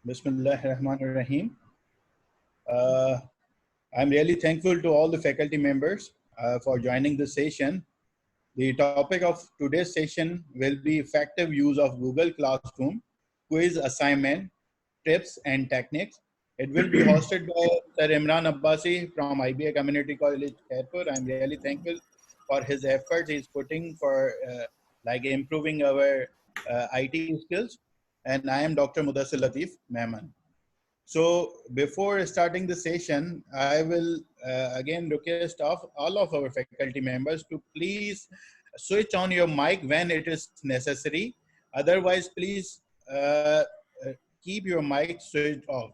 Bismillahirrahmanirrahim. I'm really thankful to all the faculty members for joining the session. The topic of today's session will be effective use of Google Classroom, quiz assignment, tips and techniques. It will be hosted by Sir Imran Abbasi from IBA Community College, Khairpur. I'm really thankful for his efforts he's putting for like improving our IT skills. And I am Dr. Mudassir Latif Mehman. So before starting the session, I will again request of all of our faculty members to please switch on your mic when it is necessary. Otherwise, please keep your mic switched off.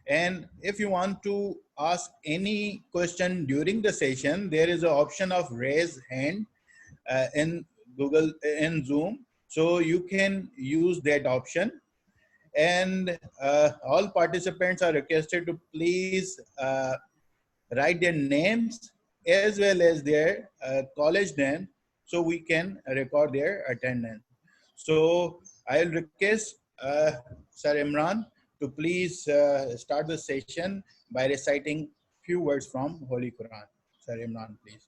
And if you want to ask any question during the session, there is an option of raise hand in Zoom. So you can use that option. And all participants are requested to please write their names as well as their college name so we can record their attendance. So I'll request Sir Imran to please start the session by reciting few words from Holy Quran. Sir Imran, please.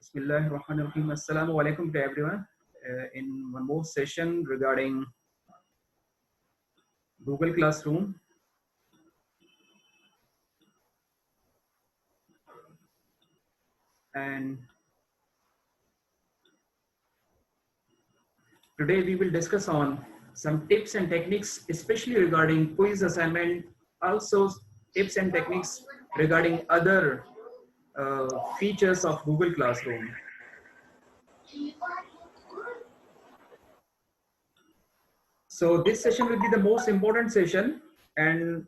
Bismillahirrahmanirrahim. Assalamu alaikum to everyone. In one more session regarding Google Classroom. And today we will discuss on some tips and techniques, especially regarding quiz assignment, also tips and techniques regarding other features of Google Classroom. So this session will be the most important session and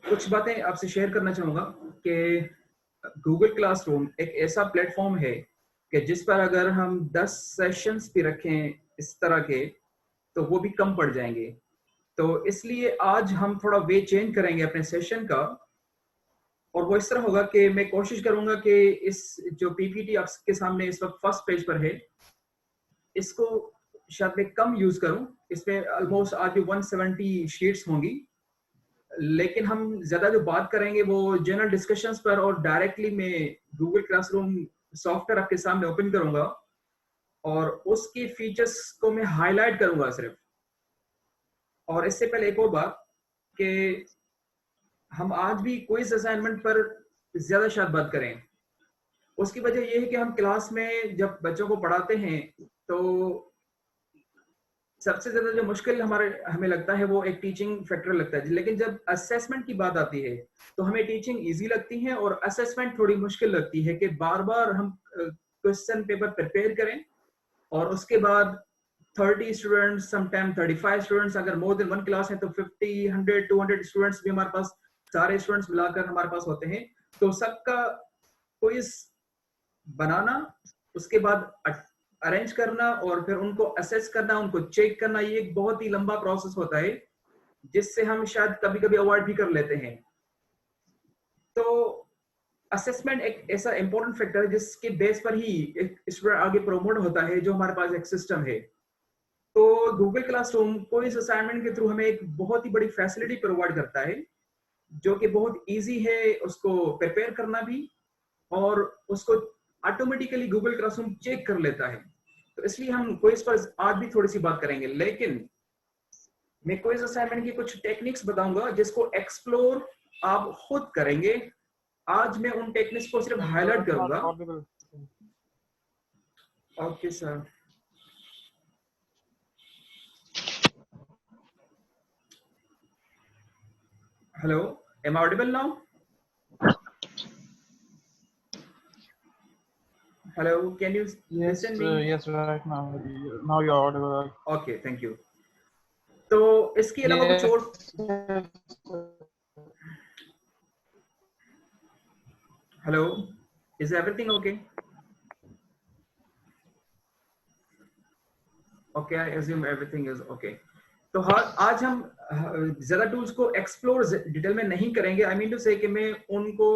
कुछ बातें आपसे share करना चाहूँगा कि Google Classroom एक ऐसा platform है कि जिस पर अगर हम 10 सेशंस भी रखें इस तरह के तो वो भी कम पड़ जाएंगे. तो इसलिए आज हम थोड़ा वे चेंज करेंगे अपने सेशन का और वो इस तरह होगा कि मैं कोशिश करूंगा कि इस जो पीपीटी आपके सामने इस वक्त फर्स्ट पेज पर है इसको शायद मैं कम यूज करूं. इसमें ऑलमोस्ट आज भी 170 शीट्स होंगी, लेकिन हम ज्यादा जो बात करेंगे वो जनरल डिस्कशंस पर और डायरेक्टली मैं गूगल क्लासरूम सॉफ्टवेयर आपके सामने ओपन करूंगा और उसके फीचर्स को मैं हाईलाइट करूंगा सिर्फ. और इससे पहले एक और बात कि हम आज भी क्विज असाइनमेंट पर ज्यादा शायद बात करें. उसकी वजह यह है कि हम क्लास में जब बच्चों को पढ़ाते हैं तो सबसे ज्यादा जो मुश्किल हमें लगता है वो एक टीचिंग फैक्टर लगता है, लेकिन जब असेसमेंट की बात आती है तो हमें टीचिंग इजी लगती है और असेसमेंट थोड़ी मुश्किल लगती है कि बार बार हम क्वेश्चन पेपर प्रिपेयर करें और उसके बाद 30 स्टूडेंट्स, समटाइम 35 स्टूडेंट्स, अगर मोर देन वन क्लास है तो 50, 100, 200 स्टूडेंट्स भी हमारे पास, सारे स्टूडेंट्स मिलाकर हमारे पास होते हैं. तो सबका क्विज बनाना, उसके बाद अरेंज करना और फिर उनको असेस करना, उनको चेक करना, ये एक बहुत ही लंबा प्रोसेस होता है जिससे हम शायद कभी कभी अवॉइड भी कर लेते हैं. तो असेसमेंट एक ऐसा इंपॉर्टेंट फैक्टर है जिसके बेस पर ही एक स्टूडेंट आगे प्रमोट होता है, जो हमारे पास एक सिस्टम है. तो गूगल क्लासरूम क्विज असाइनमेंट के थ्रू हमें एक बहुत ही बड़ी फैसिलिटी प्रोवाइड करता है जो कि बहुत इजी है उसको प्रिपेयर करना भी और उसको ऑटोमेटिकली गूगल क्लासरूम चेक कर लेता है. तो इसलिए हम क्विज पर आज भी थोड़ी सी बात करेंगे, लेकिन मैं क्विज असाइनमेंट की कुछ टेक्निक्स बताऊंगा जिसको एक्सप्लोर आप खुद करेंगे. आज मैं उन टेक्निक्स को सिर्फ हाईलाइट करूंगा. Okay sir. Hello, am I audible now? Hello, can you listen me? Yes, right now. Now you are audible. Okay, thank you. तो इसके अलावा कुछ और? Hello, is everything okay? Okay, I assume everything is okay. तो आज हम ज्यादा tools को एक्सप्लोर डिटेल में नहीं करेंगे। आई मीन टू से कि मैं उनको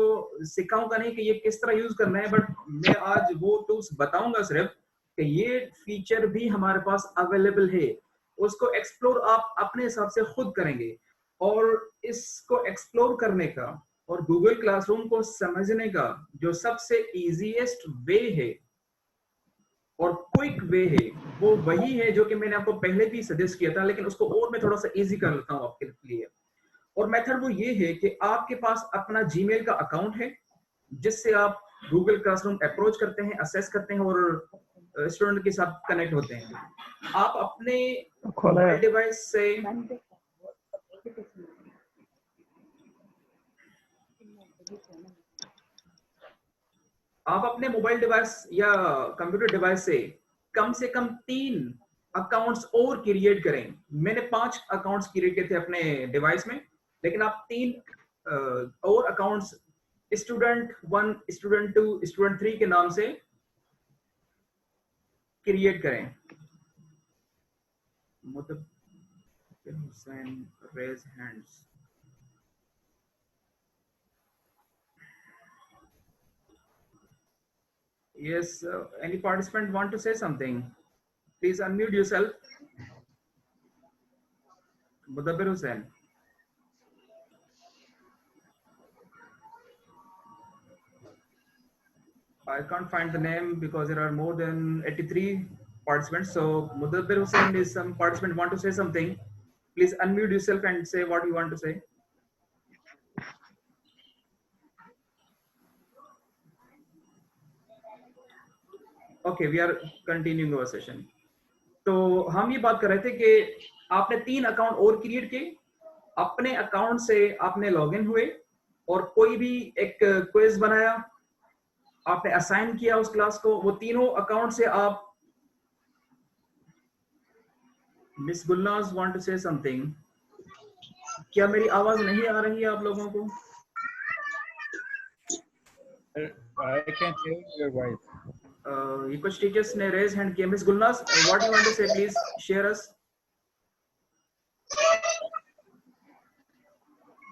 सिखाऊंगा नहीं कि ये किस तरह यूज करना है, बट मैं आज वो टूल्स बताऊंगा सिर्फ कि ये फीचर भी हमारे पास अवेलेबल है। उसको एक्सप्लोर आप अपने हिसाब से खुद करेंगे, और इसको एक्सप्लोर करने का और गूगल क्लासरूम को समझने का जो सबसे इजीएस्ट वे है और क्विक वे है, वो वही है जो कि मैंने आपको पहले भी सजेस्ट किया था, लेकिन उसको और मैं थोड़ा सा इजी कर लेता हूँ आपके लिए। और मेथड वो ये है कि आपके पास अपना जीमेल का अकाउंट है जिससे आप गूगल क्लासरूम अप्रोच करते हैं, असेस करते हैं और स्टूडेंट के साथ कनेक्ट होते हैं। आप अपने मोबाइल डिवाइस से या कंप्यूटर डिवाइस से कम 3 अकाउंट्स और क्रिएट करें। मैंने 5 अकाउंट्स क्रिएट किए थे अपने डिवाइस में, लेकिन आप 3 और अकाउंट्स स्टूडेंट 1, स्टूडेंट 2, स्टूडेंट 3 के नाम से क्रिएट करें। Hussain raise hands. Yes, any participant want to say something? Please unmute yourself. Mudabbir Hussain. I can't find the name because there are more than 83 participants. So Mudabbir Hussain is some participant want to say something. Please unmute yourself and say what you want to say. Okay, we are continuing our session. तो हम ये बात कर रहे थे कि आपने 3 account और क्रिएट किए, अपने अकाउंट से आपने लॉगिन हुए और कोई भी एक क्विज बनाया, आपने असाइन किया उस क्लास को। वो तीनों अकाउंट से आप miss Gulnaz want to say something. क्या मेरी आवाज नहीं आ रही है आप लोगों को? I can hear your voice. ये कुछ टीचर्स ने रेज हैंड किया। Miss Gulnaz, what you want to say, please share us.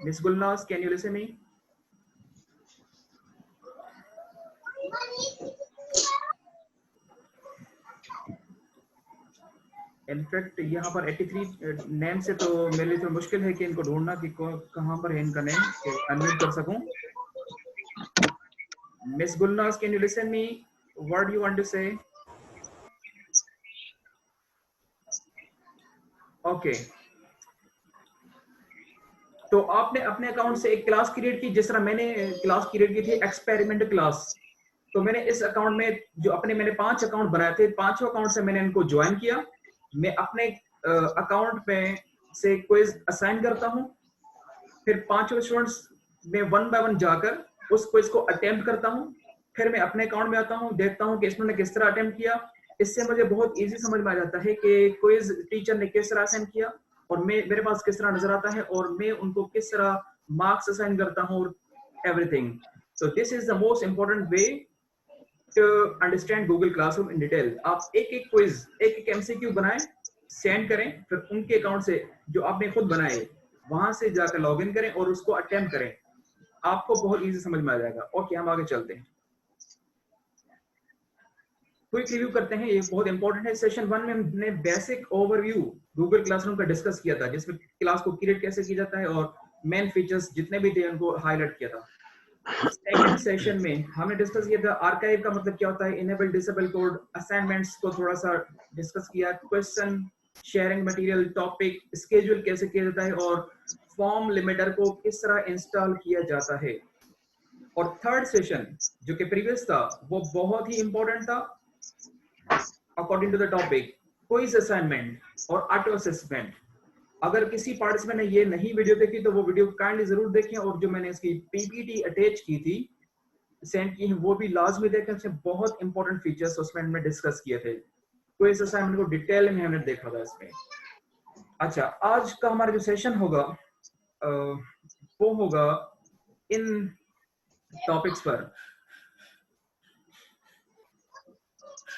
Miss Gulnaz, can you listen me? In fact यहाँ पर 83 नेम से तो मेरे लिए तो मुश्किल है कि इनको ढूंढना कि कहाँ पर है इनका नेम, कि अनम्यूट कर सकूं। Miss Gulnaz, can you listen me? What do you want to say? Okay, तो आपने अपने अकाउंट से एक क्लास क्रिएट की, जिस तरह मैंने क्लास क्रिएट की थी एक्सपेरिमेंट क्लास। तो मैंने इस अकाउंट में जो मैंने 5 अकाउंट बनाए थे, 5 अकाउंट से मैंने इनको ज्वाइन किया। मैं अपने अकाउंट में से क्विज असाइन करता हूं, फिर 5 स्टूडेंट्स में 1 बाय 1 जाकर उस क्विज को अटेम्प्ट करता हूं। फिर मैं अपने अकाउंट में आता हूं, देखता हूं कि इसने किस तरह अटेम्प्ट किया। इससे मुझे बहुत इजी समझ में आ जाता है कि क्विज टीचर ने किस तरह असाइन किया और मेरे पास किस तरह नजर आता है और मैं उनको किस तरह मार्क्स असाइन करता हूं और everything. So this is the most important way to understand Google classroom in detail. आप एक क्विज, एक एमसीक्यू बनाएं, सेंड करें, फिर उनके अकाउंट से जो आपने खुद बनाए वहां से जाकर लॉगिन करें और उसको अटेम्प्ट करें। आपको बहुत इजी समझ में आ जाएगा। ओके, हम आगे चलते हैं। क्विक रिव्यू करते हैं, ये बहुत इंपॉर्टेंट है। सेशन 1 में हमने बेसिक ओवरव्यू गूगल क्लासरूम का डिस्कस किया था, जिसमें क्लास को क्रिएट कैसे किया जाता है और मेन फीचर्स जितने भी थे उनको हाईलाइट किया था। सेकंड सेशन में हमने डिस्कस किया था आर्काइव का मतलब क्या होता है, इनेबल डिसेबल कोड, असाइनमेंट्स को थोड़ा सा डिस्कस किया, question sharing material, topic schedule कैसे किया जाता है और फॉर्म लिमिटर को किस तरह इंस्टॉल किया जाता है। और थर्ड सेशन जो कि प्रीवियस था वो बहुत ही इंपॉर्टेंट था according to the topic, quiz assignment और ऑटो असेसमेंट। अगर किसी पार्टिसिपेंट ने ये नहीं वीडियो देखी तो वो वीडियो काइंडली जरूर देखें, और जो मैंने इसकी पीपीटी अटैच की थी, सेंड की है, वो भी लाजमी देखें। उसमें बहुत इंपॉर्टेंट फीचर्स उसमें हमने डिस्कस किए थे। क्विज असाइनमेंट को डिटेल में हमने देखा था इसमें। अच्छा, आज का हमारा जो सेशन होगा वो होगा इन टॉपिक्स पर।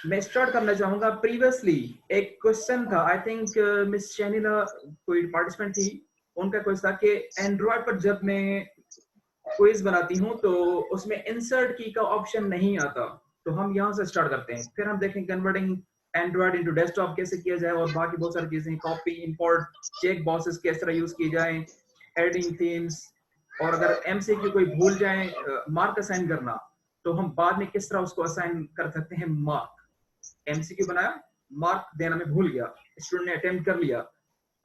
मैं स्टार्ट करना चाहूंगा। प्रीवियसली एक क्वेश्चन था, आई थिंक मिस शैनिला कोई पार्टिसिपेंट थी, उनका क्वेश्चन था कि एंड्रॉयड पर जब मैं क्विज बनाती हूँ तो उसमें इंसर्ट की का ऑप्शन नहीं आता। तो हम यहाँ से स्टार्ट करते हैं, फिर हम देखें कन्वर्टिंग एंड्रॉयड इनटू डेस्कटॉप कैसे किया जाए, और बाकी बहुत सारी चीजें, कॉपी इंपोर्ट चेक बॉक्सेस किस तरह यूज किए जाए, एडिंग थीम्स, और अगर एमसीक्यू कोई भूल जाए मार्क असाइन करना, तो हम बाद में किस तरह उसको असाइन कर सकते हैं मार्क। एमसीक्यू बनाया, मार्क देना मैं भूल गया, स्टूडेंट ने अटेम्प्ट कर लिया,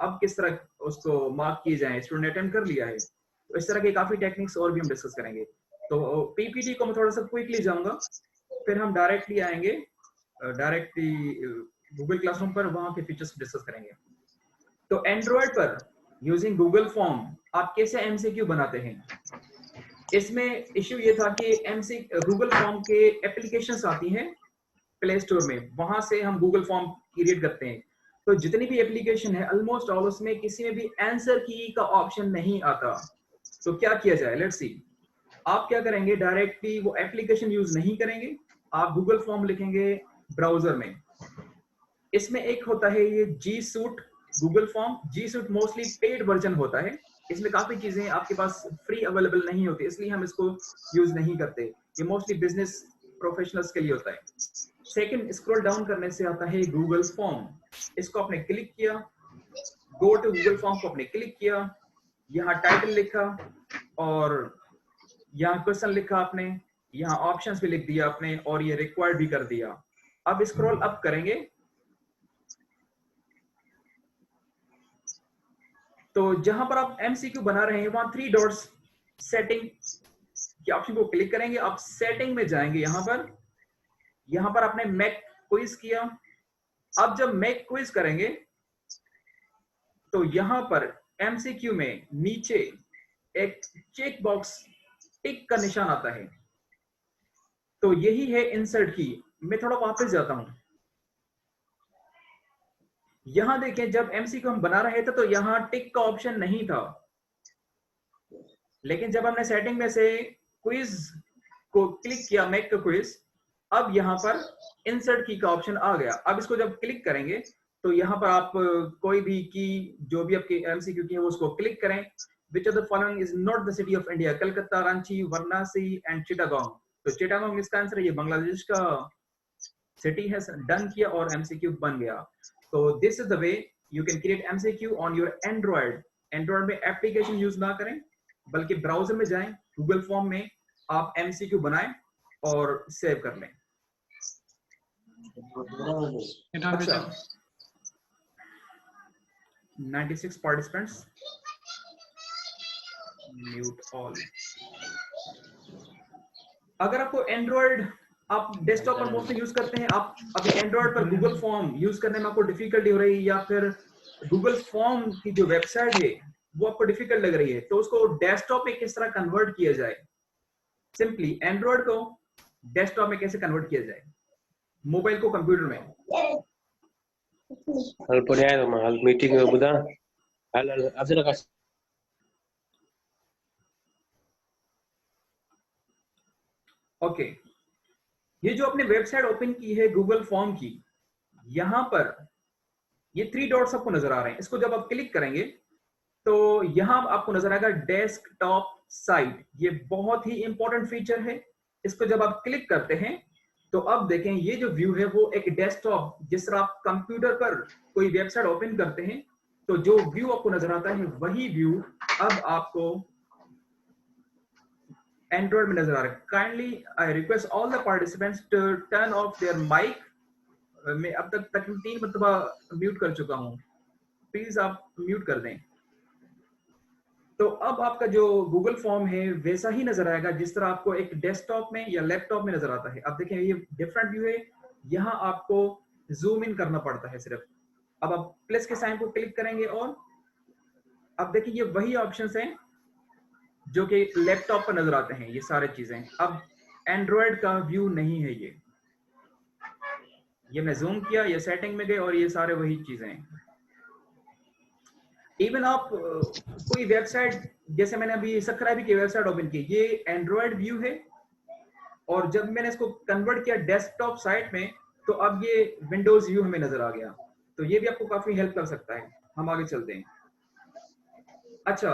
अब किस तरह उसको मार्क किए जाए, स्टूडेंट ने अटेम्प्ट कर लिया है। तो इस तरह के काफी टेक्निक्स और भी हम डिस्कस करेंगे। तो पीपीटी को मैं थोड़ा सा क्विकली जाऊंगा, फिर हम डायरेक्टली आएंगे डायरेक्टली गूगल क्लासरूम पर, वहां के फीचर्स डिस्कस करेंगे। तो एंड्रॉयड पर यूजिंग गूगल फॉर्म आप कैसे एमसीक्यू बनाते हैं। इसमें इश्यू ये था कि एमसी गूगल फॉर्म के एप्लीकेशंस आती हैं प्ले स्टोर में, वहां से हम गूगल फॉर्म क्रिएट करते हैं। तो जितनी भी एप्लीकेशन है ऑलमोस्ट ऑल, उसमें किसी में भी आंसर की का ऑप्शन नहीं आता। तो क्या किया जाए, लेट्स सी। आप क्या करेंगे, डायरेक्टली वो एप्लीकेशन यूज नहीं करेंगे, आप गूगल फॉर्म लिखेंगे ब्राउजर में। इसमें एक होता है ये जी सूट गूगल फॉर्म। जी सूट मोस्टली पेड वर्जन होता है, इसमें काफी चीजें आपके पास फ्री अवेलेबल नहीं होती, इसलिए हम इसको यूज नहीं करते। ये मोस्टली बिजनेस प्रोफेशनल्स के लिए होता है। सेकंड, स्क्रॉल डाउन करने से आता है गूगल फॉर्म। इसको आपने क्लिक किया, गो टू गूगल फॉर्म को आपने क्लिक किया, यहाँ टाइटल लिखा और यहाँ क्वेश्चन लिखा आपने, यहाँ ऑप्शंस भी लिख दिया आपने, और ये रिक्वायर्ड भी कर दिया। अब स्क्रॉल अप करेंगे तो जहां पर आप एमसीक्यू बना रहे हैं वहां 3 डॉट्स सेटिंग के ऑप्शन को क्लिक करेंगे। आप सेटिंग में जाएंगे, यहां पर आपने मैक क्विज किया। अब जब मैक क्विज करेंगे तो यहां पर एमसीक्यू में नीचे एक चेक बॉक्स टिक का निशान आता है, तो यही है इंसर्ट की। मैं थोड़ा वापस जाता हूं, यहां देखें जब एमसीक्यू हम बना रहे थे तो यहां टिक का ऑप्शन नहीं था, लेकिन जब हमने सेटिंग में से क्विज को क्लिक किया, मेक का क्विज, अब यहां पर इंसर्ट की का ऑप्शन आ गया। अब इसको जब क्लिक करेंगे तो यहां पर आप कोई भी की, जो भी आपकी एमसीक्यू की है उसको क्लिक करें। Which of the following is not the city of India, Calcutta, Ranchi, Varanasi and Chittagong. तो चिटागोंग इसका आंसर है, ये बांग्लादेश का सिटी है। डन किया और एमसीक्यू बन गया। तो this is the way you can create MCQ on your Android. Android में एप्लीकेशन यूज ना करें, बल्कि ब्राउजर में जाएं, गूगल फॉर्म में आप एमसीक्यू बनाएं और सेव कर लें। अच्छा, 96 पार्टिसिपेंट्स, म्यूट ऑल। अगर आपको एंड्रॉयड, आप डेस्कटॉप पर मोस्टली यूज करते हैं, आप अभी एंड्रॉयड पर गूगल फॉर्म यूज करने में आपको डिफिकल्टी हो रही है, या फिर गूगल फॉर्म की जो वेबसाइट है वो आपको डिफिकल्ट लग रही है, तो उसको डेस्कटॉप पे किस तरह कन्वर्ट किया जाए। सिंपली एंड्रॉयड को डेस्कटॉप में कैसे कन्वर्ट किया जाए, मोबाइल को कंप्यूटर में। हल मीटिंग में बुधा हल असल का। ओके, ये जो आपने वेबसाइट ओपन की है गूगल फॉर्म की, यहां पर ये 3 डॉट्स आपको नजर आ रहे हैं। इसको जब आप क्लिक करेंगे तो यहां आपको नजर आएगा डेस्कटॉप साइट। ये बहुत ही इंपॉर्टेंट फीचर है। इसको जब आप क्लिक करते हैं तो अब देखें ये जो व्यू है वो एक डेस्कटॉप, जिस तरह आप कंप्यूटर पर कोई वेबसाइट ओपन करते हैं तो जो व्यू आपको नजर आता है वही व्यू अब आपको एंड्रॉइड में नजर आ रहा है। Kindly I request all the participants to turn off their mic. मैं अब तक तकरीबन 3 मरतबा म्यूट कर चुका हूं, प्लीज आप म्यूट कर दें। तो अब आपका जो गूगल फॉर्म है वैसा ही नजर आएगा जिस तरह आपको एक डेस्कटॉप में या लैपटॉप में नजर आता है। अब देखें ये डिफरेंट व्यू है, यहाँ आपको जूम इन करना पड़ता है सिर्फ। अब आप प्लस के साइन को क्लिक करेंगे और अब देखिए ये वही ऑप्शंस हैं जो कि लैपटॉप पर नजर आते हैं, ये सारी चीजें। अब एंड्रॉयड का व्यू नहीं है ये मैं जूम किया, ये सेटिंग में गए और ये सारे वही चीजें हैं। इवन आप कोई वेबसाइट, जैसे मैंने अभी सब्सक्राइब की वेबसाइट ओपन की, ये एंड्रॉयड व्यू है, और जब मैंने इसको कन्वर्ट किया डेस्कटॉप साइट में तो अब ये विंडोज व्यू हमें नजर आ गया। तो ये भी आपको काफी हेल्प कर सकता है। हम आगे चलते हैं। अच्छा,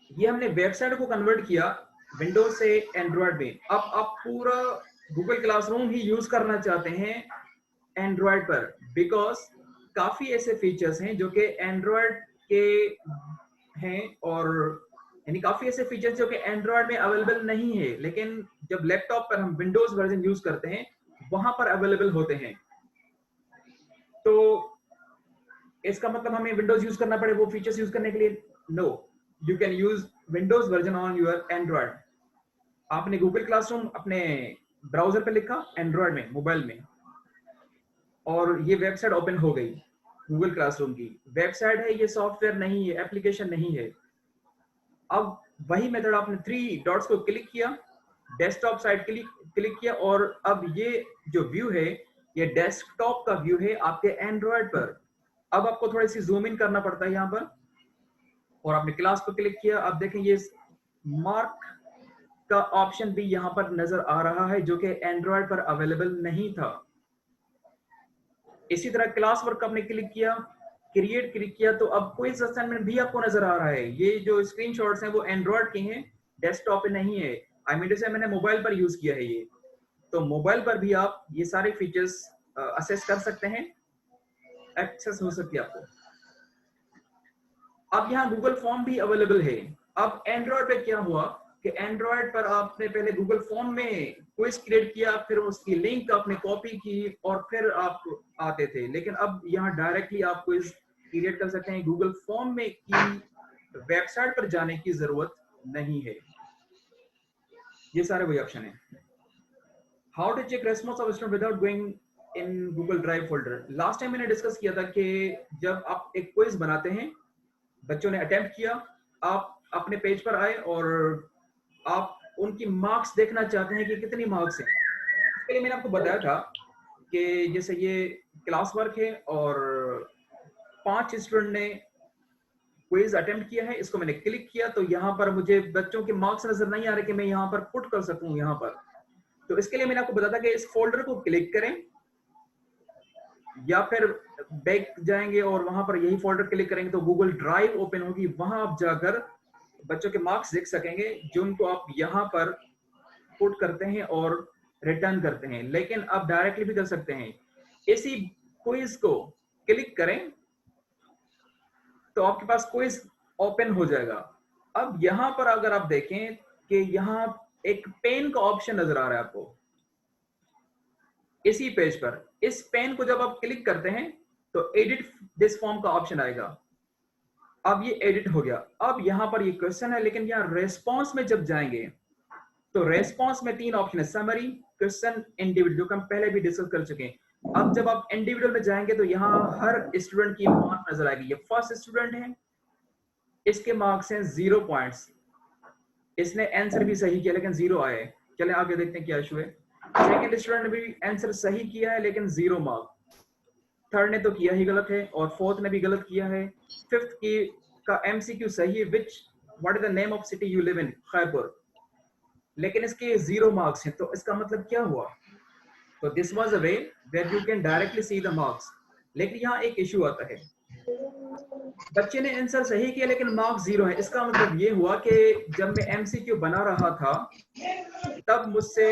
ये हमने वेबसाइट को कन्वर्ट किया विंडोज से एंड्रॉयड में। अब आप पूरा गूगल क्लासरूम ही यूज करना चाहते हैं एंड्रॉयड पर, बिकॉज काफी ऐसे फीचर्स हैं जो कि एंड्रॉयड के हैं, और यानी काफी ऐसे फीचर्स जो कि एंड्रॉयड में अवेलेबल नहीं है, लेकिन जब लैपटॉप पर हम विंडोज वर्जन यूज करते हैं वहां पर अवेलेबल होते हैं। तो इसका मतलब हमें विंडोज यूज करना पड़े वो फीचर्स यूज करने के लिए? No, you can use Windows version on your Android. आपने गूगल क्लासरूम अपने ब्राउजर पे लिखा एंड्रॉयड में, मोबाइल में, और ये वेबसाइट ओपन हो गई। गूगल क्लासरूम की वेबसाइट है, ये सॉफ्टवेयर नहीं है, एप्लीकेशन नहीं है। अब वही मेथड आपने 3 डॉट्स को क्लिक किया, डेस्कटॉप साइट क्लिक किया, और अब ये जो व्यू है ये डेस्कटॉप का व्यू है आपके एंड्रॉयड पर। अब आपको थोड़ी सी जूम इन करना पड़ता है यहाँ पर, और आपने क्लास को क्लिक किया। अब देखें ये मार्क का ऑप्शन भी यहाँ पर नजर आ रहा है जो कि एंड्रॉयड पर अवेलेबल नहीं था। इसी तरह क्लास वर्क आपने क्लिक किया, क्लिक किया, तो अब क्विज असाइनमेंट भी आपको नजर आ रहा है। ये जो स्क्रीनशॉट्स हैं वो एंड्रॉयड के हैं, डेस्कटॉप पे नहीं है। आई मीन से मैंने मोबाइल पर यूज किया है ये। तो मोबाइल पर भी आप ये सारे फीचर्स असेस कर सकते हैं, एक्सेस हो सकती है आपको। अब यहाँ गूगल फॉर्म भी अवेलेबल है। अब एंड्रॉयड पे क्या हुआ कि एंड्रॉयड पर आपने पहले गूगल फॉर्म में क्विज क्रिएट किया, फिर उसकी लिंक आपने कॉपी की और फिर आप आते थे, लेकिन अब यहाँ डायरेक्टली आप क्विज क्रिएट कर सकते हैं। गूगल फॉर्म में की वेबसाइट पर जाने की जरूरत नहीं है। ये सारे वही ऑप्शन है। How to check response of student without going in Google drive folder. Last time मैंने डिस्कस किया था कि जब आप एक क्विज बनाते हैं, बच्चों ने अटेम्प्ट किया, आप अपने पेज पर आए और आप उनकी मार्क्स देखना चाहते हैं कि कितनी मार्क्स हैं। इसके लिए मैंने आपको बताया था कि जैसे ये क्लास वर्क है और 5 स्टूडेंट ने क्विज अटेम्प्ट किया है, इसको मैंने क्लिक किया तो यहाँ पर मुझे बच्चों के मार्क्स नजर नहीं आ रहे कि मैं यहाँ पर पुट कर सकूं यहाँ पर। तो इसके लिए मैंने आपको बताया था कि इस फोल्डर को क्लिक करें, या फिर बैक जाएंगे और वहां पर यही फोल्डर क्लिक करेंगे तो गूगल ड्राइव ओपन होगी, वहां आप जाकर बच्चों के मार्क्स देख सकेंगे जो उनको आप यहाँ पर पुट करते हैं और रिटर्न करते हैं। लेकिन आप डायरेक्टली भी कर सकते हैं। इसी क्विज को क्लिक करें तो आपके पास क्विज ओपन हो जाएगा। अब यहाँ पर अगर आप देखें कि यहाँ एक पेन का ऑप्शन नजर आ रहा है आपको इसी पेज पर। इस पेन को जब आप क्लिक करते हैं तो एडिट दिस फॉर्म का ऑप्शन आएगा। अब ये एडिट हो गया। अब यहाँ पर ये क्वेश्चन है, लेकिन यहाँ रेस्पॉन्स में जब जाएंगे तो रेस्पॉन्स में 3 ऑप्शन है, समरी, क्वेश्चन, इंडिविजुअल, जो हम पहले भी डिस्कस कर चुके हैं। अब जब आप इंडिविजुअल में जाएंगे तो यहाँ हर स्टूडेंट की मार्क नजर आएगी। ये फर्स्ट स्टूडेंट है, इसके मार्क्स हैं 0 पॉइंट्स। इसने आंसर भी सही किया लेकिन 0 आए। चले आगे देखते हैं क्या इशू है। सेकंड स्टूडेंट ने भी आंसर सही किया है लेकिन 0 मार्क। थर्ड ने तो किया ही गलत है और फोर्थ ने भी गलत किया है। फिफ्थ की का एमसीक्यू सही है, विच what is the name of city you live in, Khairpur, लेकिन इसके 0 मार्क्स हैं। तो इसका मतलब क्या हुआ? तो this was a way where you can directly see the marks. लेकिन यहाँ एक इशू आता है, बच्चे ने आंसर सही किया लेकिन मार्क्स 0 है। इसका मतलब ये हुआ कि जब मैं एमसीक्यू बना रहा था तब मुझसे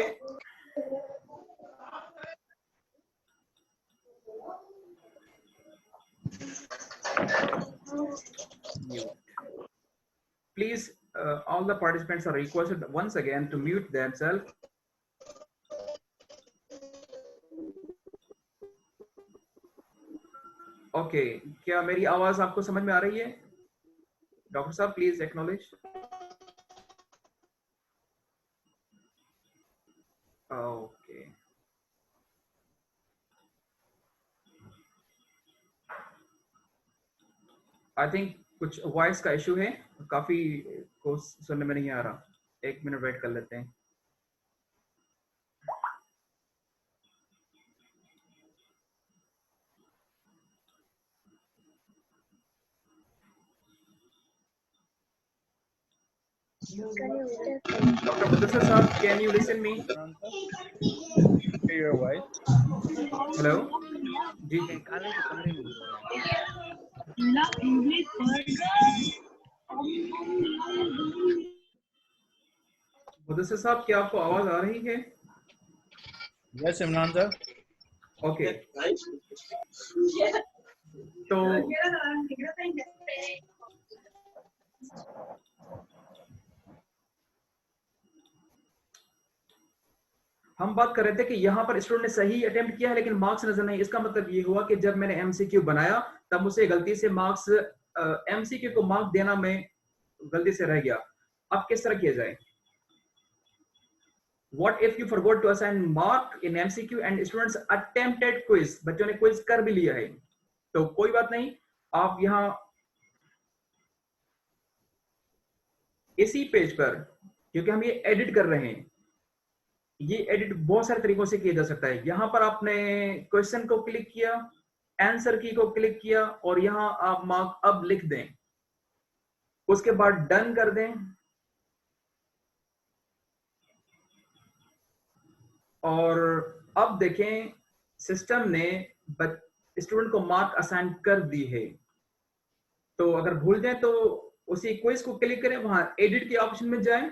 please all the participants are requested once again to mute themselves. Okay, क्या मेरी आवाज आपको समझ में आ रही है? डॉक्टर साहब please acknowledge. Okay, I think कुछ वॉइस का इशू है, काफी को सुनने में नहीं आ रहा। 1 मिनट वेट कर लेते हैं। Dr. Mudassir Saab, can you listen me? Hear your voice. Hello? जी जी। मुदस्सिर साहब, क्या आपको आवाज आ रही है? Yes, Imran sir. ओके, तो हम बात कर रहे थे कि यहाँ पर स्टूडेंट ने सही अटेम्प्ट किया है लेकिन मार्क्स नजर नहीं। इसका मतलब ये हुआ कि जब मैंने एमसीक्यू बनाया तब मुझसे गलती से मार्क्स एमसीक्यू को मार्क देना मैं गलती से रह गया। अब किस तरह किया जाए? What if you forgot to assign mark in MCQ and students attempted quiz? बच्चों ने क्विज कर भी लिया है, तो कोई बात नहीं, आप यहाँ इसी पेज पर, क्योंकि हम ये एडिट कर रहे हैं, ये एडिट बहुत सारे तरीकों से किया जा सकता है। यहाँ पर आपने क्वेश्चन को क्लिक किया, आंसर की को क्लिक किया और यहाँ आप मार्क अब लिख दें, उसके बाद डन कर दें और अब देखें सिस्टम ने स्टूडेंट को मार्क असाइन कर दी है। तो अगर भूल जाए तो उसी क्विज को क्लिक करें, वहां एडिट के ऑप्शन में जाएं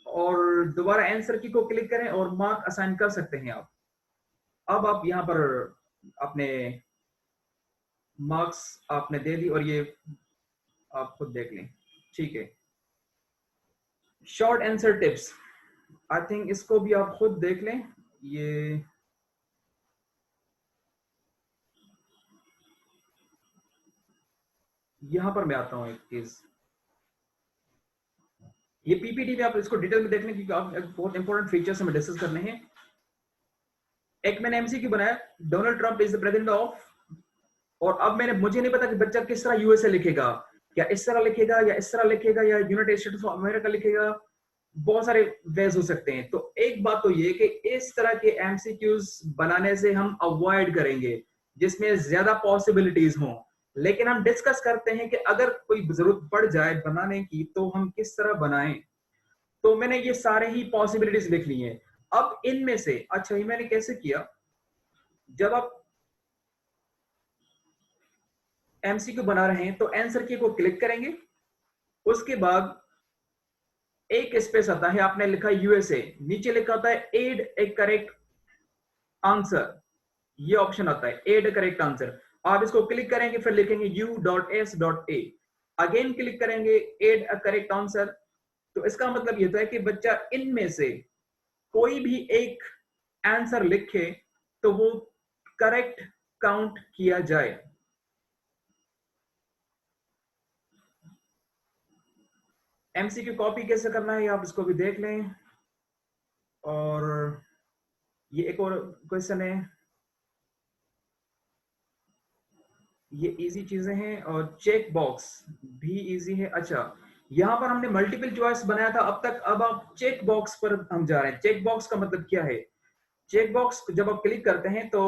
और दोबारा आंसर की को क्लिक करें और मार्क असाइन कर सकते हैं आप। अब आप यहां पर अपने मार्क्स आपने दे दी और ये आप खुद देख लें, ठीक है। Short answer tips, I think इसको भी आप खुद देख लें। ये यहां पर मैं आता हूं एक चीज, ये पीपीटी में आप इसको डिटेल में देख लें क्योंकि आप बहुत इंपॉर्टेंट फीचर्स हमें डिस्कस करने हैं। एक मैंने एमसीक्यू बनाया, Donald Trump is the president of, और अब मुझे नहीं पता कि बच्चा किस तरह यूएसए लिखेगा, क्या इस तरह लिखेगा या इस तरह लिखेगा या यूनाइटेड स्टेट्स ऑफ अमेरिका लिखेगा, बहुत सारे वेज हो सकते हैं। तो एक बात तो ये कि इस तरह के एमसीक्यूज बनाने से हम अवॉइड करेंगे जिसमें ज्यादा पॉसिबिलिटीज हों, लेकिन हम डिस्कस करते हैं कि अगर कोई जरूरत पड़ जाए बनाने की तो हम किस तरह बनाएं। तो मैंने ये सारे ही पॉसिबिलिटीज लिख ली हैं। अब इनमें से अच्छा ये मैंने कैसे किया, जब आप एमसीक्यू बना रहे हैं तो आंसर की को क्लिक करेंगे, उसके बाद एक स्पेस आता है, आपने लिखा यूएसए, नीचे लिखा होता है एड ए करेक्ट आंसर, ये ऑप्शन आता है एड ए करेक्ट आंसर। आप इसको क्लिक करेंगे, फिर लिखेंगे u.s.a, अगेन क्लिक करेंगे एड अ करेक्ट आंसर। तो इसका मतलब ये होता है कि बच्चा इनमें से कोई भी एक आंसर लिखे तो वो करेक्ट काउंट किया जाए। एमसीक्यू कॉपी कैसे करना है आप इसको भी देख लें। और ये एक और क्वेश्चन है, ये इजी चीजें हैं और चेक बॉक्स भी इजी है। अच्छा यहाँ पर हमने मल्टीपल चॉइस बनाया था अब तक, अब आप चेक बॉक्स पर हम जा रहे हैं। चेक बॉक्स का मतलब क्या है? चेक बॉक्स जब आप क्लिक करते हैं तो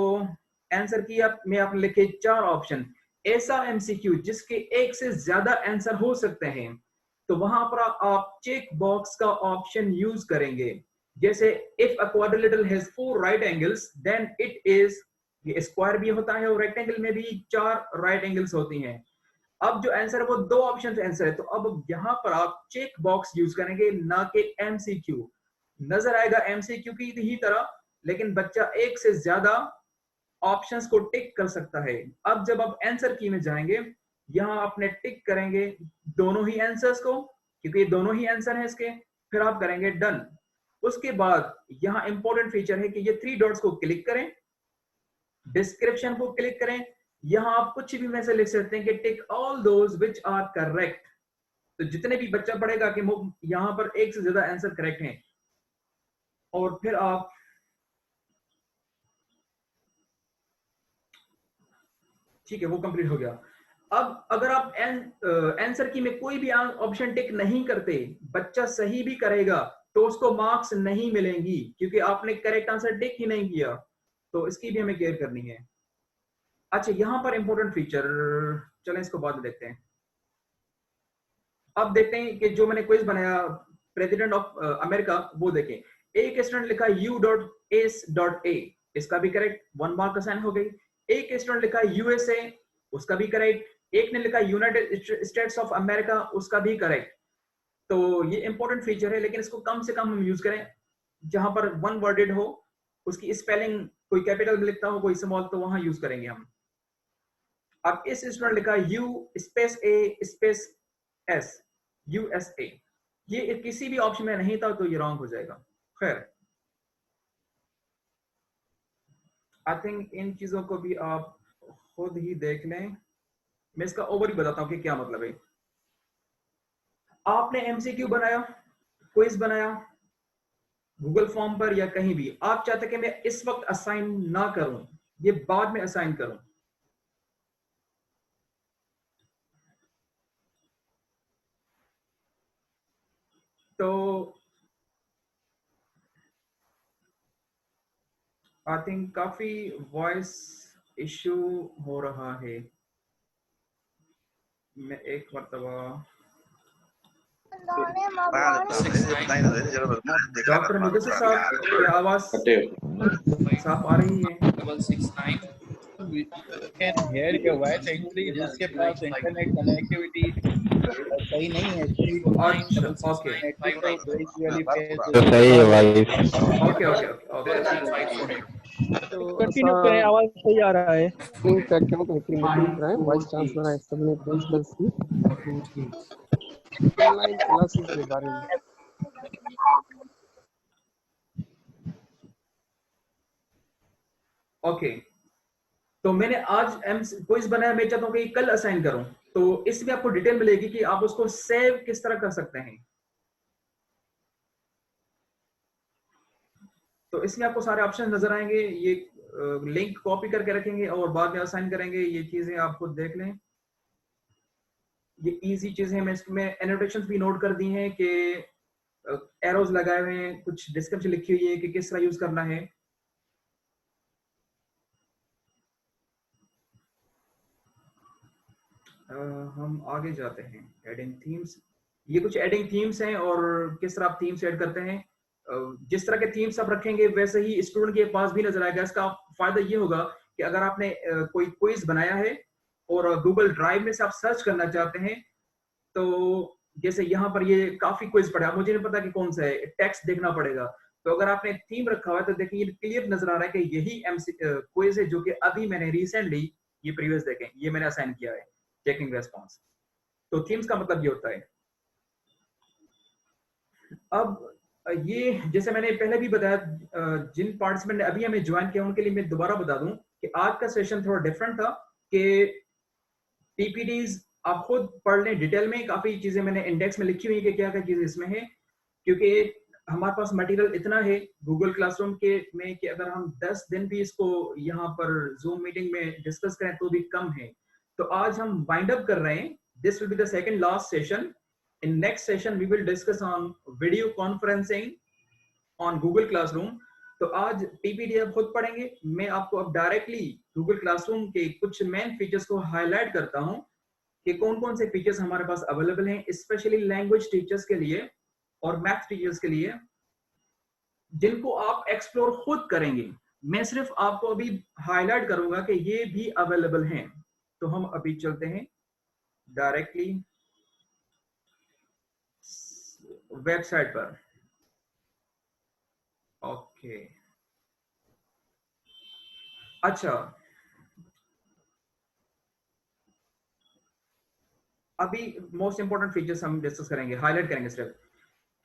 आंसर की में आपने लिखे 4 ऑप्शन, ऐसा एमसीक्यू जिसके एक से ज्यादा आंसर हो सकते हैं, तो वहां पर आप चेक बॉक्स का ऑप्शन यूज करेंगे। जैसे if a quadrilateral has 4 right angles then it is, ये स्क्वायर भी होता है और रेक्टेंगल में भी 4 राइट एंगल्स होती हैं। अब जो आंसर है वो 2 ऑप्शन आंसर है, तो अब यहां पर आप चेक बॉक्स यूज करेंगे ना कि एमसीक्यू। नजर आएगा एमसीक्यू की ही तरह, लेकिन बच्चा एक से ज्यादा ऑप्शंस को टिक कर सकता है। अब जब आप आंसर की में जाएंगे, यहां आपने टिक करेंगे दोनों ही आंसर्स को, क्योंकि ये दोनों ही आंसर हैं इसके, फिर आप करेंगे डन। उसके बाद यहां इंपॉर्टेंट फीचर है कि ये 3 डॉट्स को क्लिक करें, डिस्क्रिप्शन को क्लिक करें, यहां आप कुछ भी मैसेज लिख सकते हैं कि tick all those which are correct. तो जितने भी बच्चा पढ़ेगा कि यहां पर एक से ज्यादा आंसर करेक्ट हैं, और फिर आप ठीक है वो कंप्लीट हो गया। अब अगर आप आंसर की में कोई भी ऑप्शन टिक नहीं करते, बच्चा सही भी करेगा तो उसको मार्क्स नहीं मिलेंगी क्योंकि आपने करेक्ट आंसर टिक ही नहीं किया। तो इसकी भी हमें केयर करनी है। अच्छा यहां पर इंपॉर्टेंट फीचर, चलें इसको बाद में देखते हैं। अब देखते हैं कि जो मैंने क्विज बनाया प्रेसिडेंट ऑफ अमेरिका वो देखें, एक स्टूडेंट लिखा u.s.a, इसका भी करेक्ट, 1 मार्क असाइन हो गई। एक स्टूडेंट लिखा USA, उसका भी करेक्ट। एक ने लिखा यूनाइटेड स्टेट्स ऑफ अमेरिका, उसका भी करेक्ट। तो ये इंपॉर्टेंट फीचर है, लेकिन इसको कम से कम हम यूज करें। जहां पर वन वर्डेड हो, उसकी स्पेलिंग कोई कैपिटल में लिखता हो कोई स्मॉल, तो वहां यूज करेंगे हम। अब इस स्टूडेंट लिखा U_A_S, USA, ये किसी भी ऑप्शन में नहीं था, तो ये रॉन्ग हो जाएगा। खैर, आई थिंक इन चीजों को भी आप खुद ही देख लें। मैं इसका ओवर ही बताता हूं कि क्या मतलब है। आपने MCQ बनाया, क्विज बनाया गूगल फॉर्म पर या कहीं भी, आप चाहते कि मैं इस वक्त असाइन ना करूं, ये बाद में असाइन करूं, तो आई थिंक काफी वॉइस इश्यू हो रहा है। मैं एक मरतबा डॉक्टर मुदस्सिर साहब की आवाज साफ आ रही है? 669 we can hear your voice actually, जिसके पास इंटरनेट कनेक्टिविटी सही नहीं है, अच्छा, ओके तो सही है भाई। Okay okay okay. कंटिन्यू करें, आवाज सही आ रहा है। वाइस चांसलर है सबने प्रिंसिपल की ऑनलाइन क्लासेस के बारे में। ओके, तो मैंने आज क्विज बनाया, मैं चाहता हूं कि कल असाइन करूं, तो इसमें आपको डिटेल मिलेगी कि आप उसको सेव किस तरह कर सकते हैं। तो इसमें आपको सारे ऑप्शन नजर आएंगे, ये लिंक कॉपी करके रखेंगे और बाद में असाइन करेंगे। ये चीजें आप खुद देख लें, ये इजी चीजें हैं। मैं इसमें एनोटेशंस भी नोट कर दी हैं कि एरोज लगाए हुए हैं, कुछ डिस्क्रिप्शन लिखी हुई है कि किस तरह यूज करना है। हम आगे जाते हैं। एडिंग थीम्स, ये कुछ एडिंग थीम्स हैं और किस तरह आप थीम्स ऐड करते हैं। जिस तरह के थीम्स आप रखेंगे वैसे ही स्टूडेंट के पास भी नजर आएगा। इसका फायदा ये होगा कि अगर आपने कोई क्विज बनाया है और गूगल ड्राइव में से आप सर्च करना चाहते हैं, तो जैसे यहाँ पर ये काफी क्विज पड़ा, मुझे नहीं पता कि कौन सा है, टेक्स्ट देखना पड़ेगा। तो अगर आपने थीम रखा हुआ है तो देखिए ये क्लियर नजर आ रहा है कि यही क्विज है जो कि अभी मैंने रिसेंटली, ये प्रीवियस देखें, ये मैंने असाइन किया है, चेकिंग रेस्पॉन्स। तो थीम्स का मतलब ये होता है। अब ये जैसे मैंने पहले भी बताया, जिन पार्टिसिपेंट ने अभी हमें ज्वाइन किया उनके लिए मैं दोबारा बता दूं कि आज का सेशन थोड़ा डिफरेंट था कि पीपीडीज आप खुद पढ़ लें डिटेल में। काफी चीजें मैंने इंडेक्स में लिखी हुई है कि क्या क्या चीजें इसमें है, क्योंकि हमारे पास मटेरियल इतना है गूगल क्लासरूम के में कि अगर हम 10 दिन भी इसको यहाँ पर जूम मीटिंग में डिस्कस करें तो भी कम है। तो आज हम वाइंड अप कर रहे हैं। This will be the second last session. In next session, we will discuss on video conferencing on Google Classroom. तो आज PPT आप खुद पढ़ेंगे। मैं आपको अब डायरेक्टली Google Classroom के कुछ मेन फीचर्स को हाईलाइट करता हूं कि कौन कौन से फीचर्स हमारे पास अवेलेबल हैं, स्पेशली लैंग्वेज टीचर्स के लिए और मैथ टीचर्स के लिए, जिनको आप एक्सप्लोर खुद करेंगे। मैं सिर्फ आपको अभी हाईलाइट करूंगा कि ये भी अवेलेबल हैं। तो हम अभी चलते हैं डायरेक्टली वेबसाइट पर। ओके, अच्छा, अभी मोस्ट इंपोर्टेंट फीचर्स हम डिस्कस करेंगे, हाईलाइट करेंगे सिर्फ।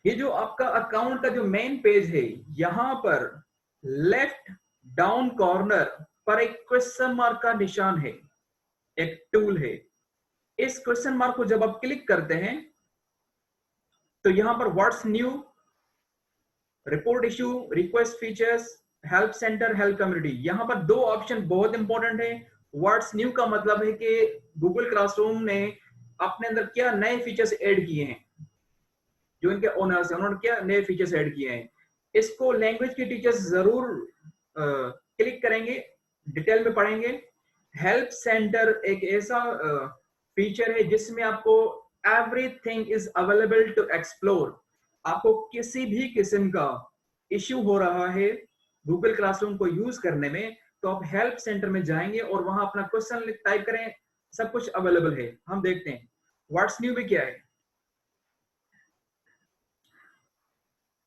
ये जो आपका अकाउंट का जो मेन पेज है, यहां पर लेफ्ट डाउन कॉर्नर पर एक क्वेश्चन मार्क का निशान है, एक टूल है। इस क्वेश्चन मार्क को जब आप क्लिक करते हैं तो यहां पर what's new, report issue, request features, help centre, help community, यहां पर दो ऑप्शन बहुत इंपॉर्टेंट है। व्हाट्स न्यू का मतलब है कि गूगल क्लासरूम ने अपने अंदर क्या नए फीचर्स ऐड किए हैं, जो इनके ओनर्स हैं उन्होंने क्या नए फीचर्स ऐड किए हैं। इसको लैंग्वेज के टीचर्स जरूर क्लिक करेंगे, डिटेल में पढ़ेंगे। हेल्प सेंटर एक ऐसा फीचर है जिसमें आपको everything is available to explore. आपको किसी भी किस्म का इश्यू हो रहा है गूगल क्लासरूम को यूज करने में, तो आप हेल्प सेंटर में जाएंगे और वहां अपना क्वेश्चन टाइप करें, सब कुछ अवेलेबल है। हम देखते हैं व्हाट्स न्यू में क्या है।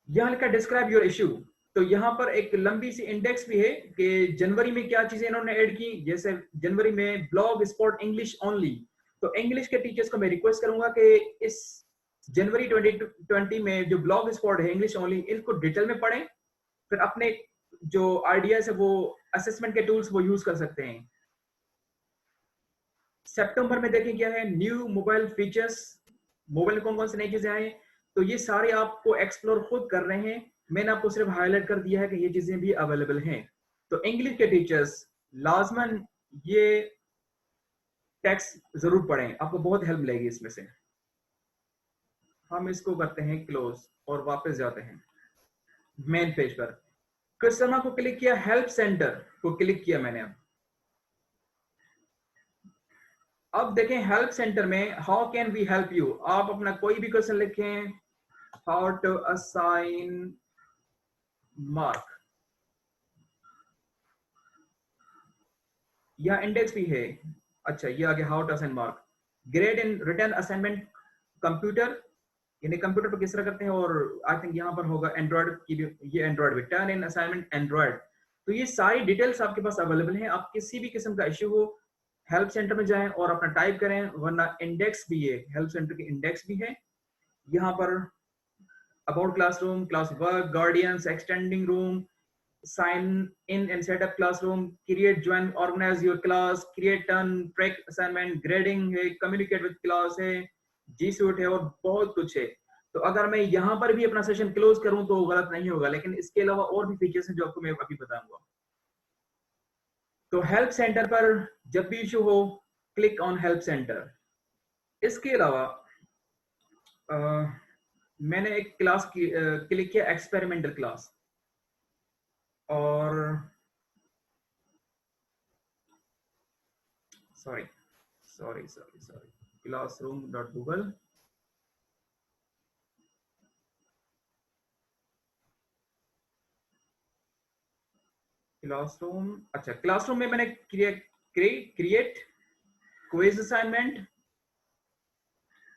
यहां लिखा डिस्क्राइब योर इश्यू, तो यहाँ पर एक लंबी सी इंडेक्स भी है कि जनवरी में क्या चीजें इन्होंने ऐड की। जैसे जनवरी में ब्लॉग स्पॉट इंग्लिश ओनली, तो इंग्लिश के टीचर्स को मैं रिक्वेस्ट करूंगा कि इस जनवरी 2020 में जो ब्लॉग स्पॉट है इंग्लिश ओनली, इसको डिटेल में पढ़ें, फिर अपने जो आइडियाज है वो असेसमेंट के टूल्स वो यूज कर सकते हैं। सितंबर में देखें क्या है, न्यू मोबाइल फीचर्स, मोबाइल में कौन कौन सी नई चीजें आई, तो ये सारे आपको एक्सप्लोर खुद कर रहे हैं। मैंने आपको सिर्फ हाईलाइट कर दिया है कि ये चीजें भी अवेलेबल हैं। तो इंग्लिश के टीचर्स लाजमन ये टेक्स्ट जरूर पढ़ें, आपको बहुत हेल्प मिलेगी इसमें से। हम इसको करते हैं क्लोज और वापस जाते हैं मेन पेज पर। कस्टमर को क्लिक किया, हेल्प सेंटर को क्लिक किया मैंने। अब देखें हेल्प सेंटर में how can we help you, आप अपना कोई भी क्वेश्चन लिखें, हाउ टू असाइन मार्क, या इंडेक्स भी है। अच्छा ये आगे how to assign mark, grade in return assignment computer, यानी कंप्यूटर पर किस तरह करते हैं, और आई थिंक यहाँ पर होगा एंड्रॉइड की भी, ये एंड्रॉइड भी, टर्न इन असाइनमेंट एंड्रॉइड। तो ये सारी डिटेल्स आपके पास अवेलेबल हैं। आप किसी भी किस्म का इश्यू हो हेल्प सेंटर में जाएं और अपना टाइप करें, वरना इंडेक्स भी है, हेल्प सेंटर की इंडेक्स भी है। यहाँ पर about classroom, class work, guardians, extending room, sign in and set up classroom, create, join, organize your class, create, turn, track assignment, grading है, communicate with class है, G Suite है, और बहुत कुछ है। तो अगर मैं यहाँ पर भी अपना सेशन क्लोज करूं तो गलत नहीं होगा, लेकिन इसके अलावा और भी फीचर्स हैं जो आपको मैं अभी बताऊंगा। तो हेल्प सेंटर पर जब भी इशू हो क्लिक ऑन हेल्प सेंटर। इसके अलावा मैंने एक क्लास की क्लिक किया, एक्सपेरिमेंटल क्लास, और सॉरी classroom.google, क्लासरूम। अच्छा क्लासरूम में मैंने क्रिएट क्विज असाइनमेंट।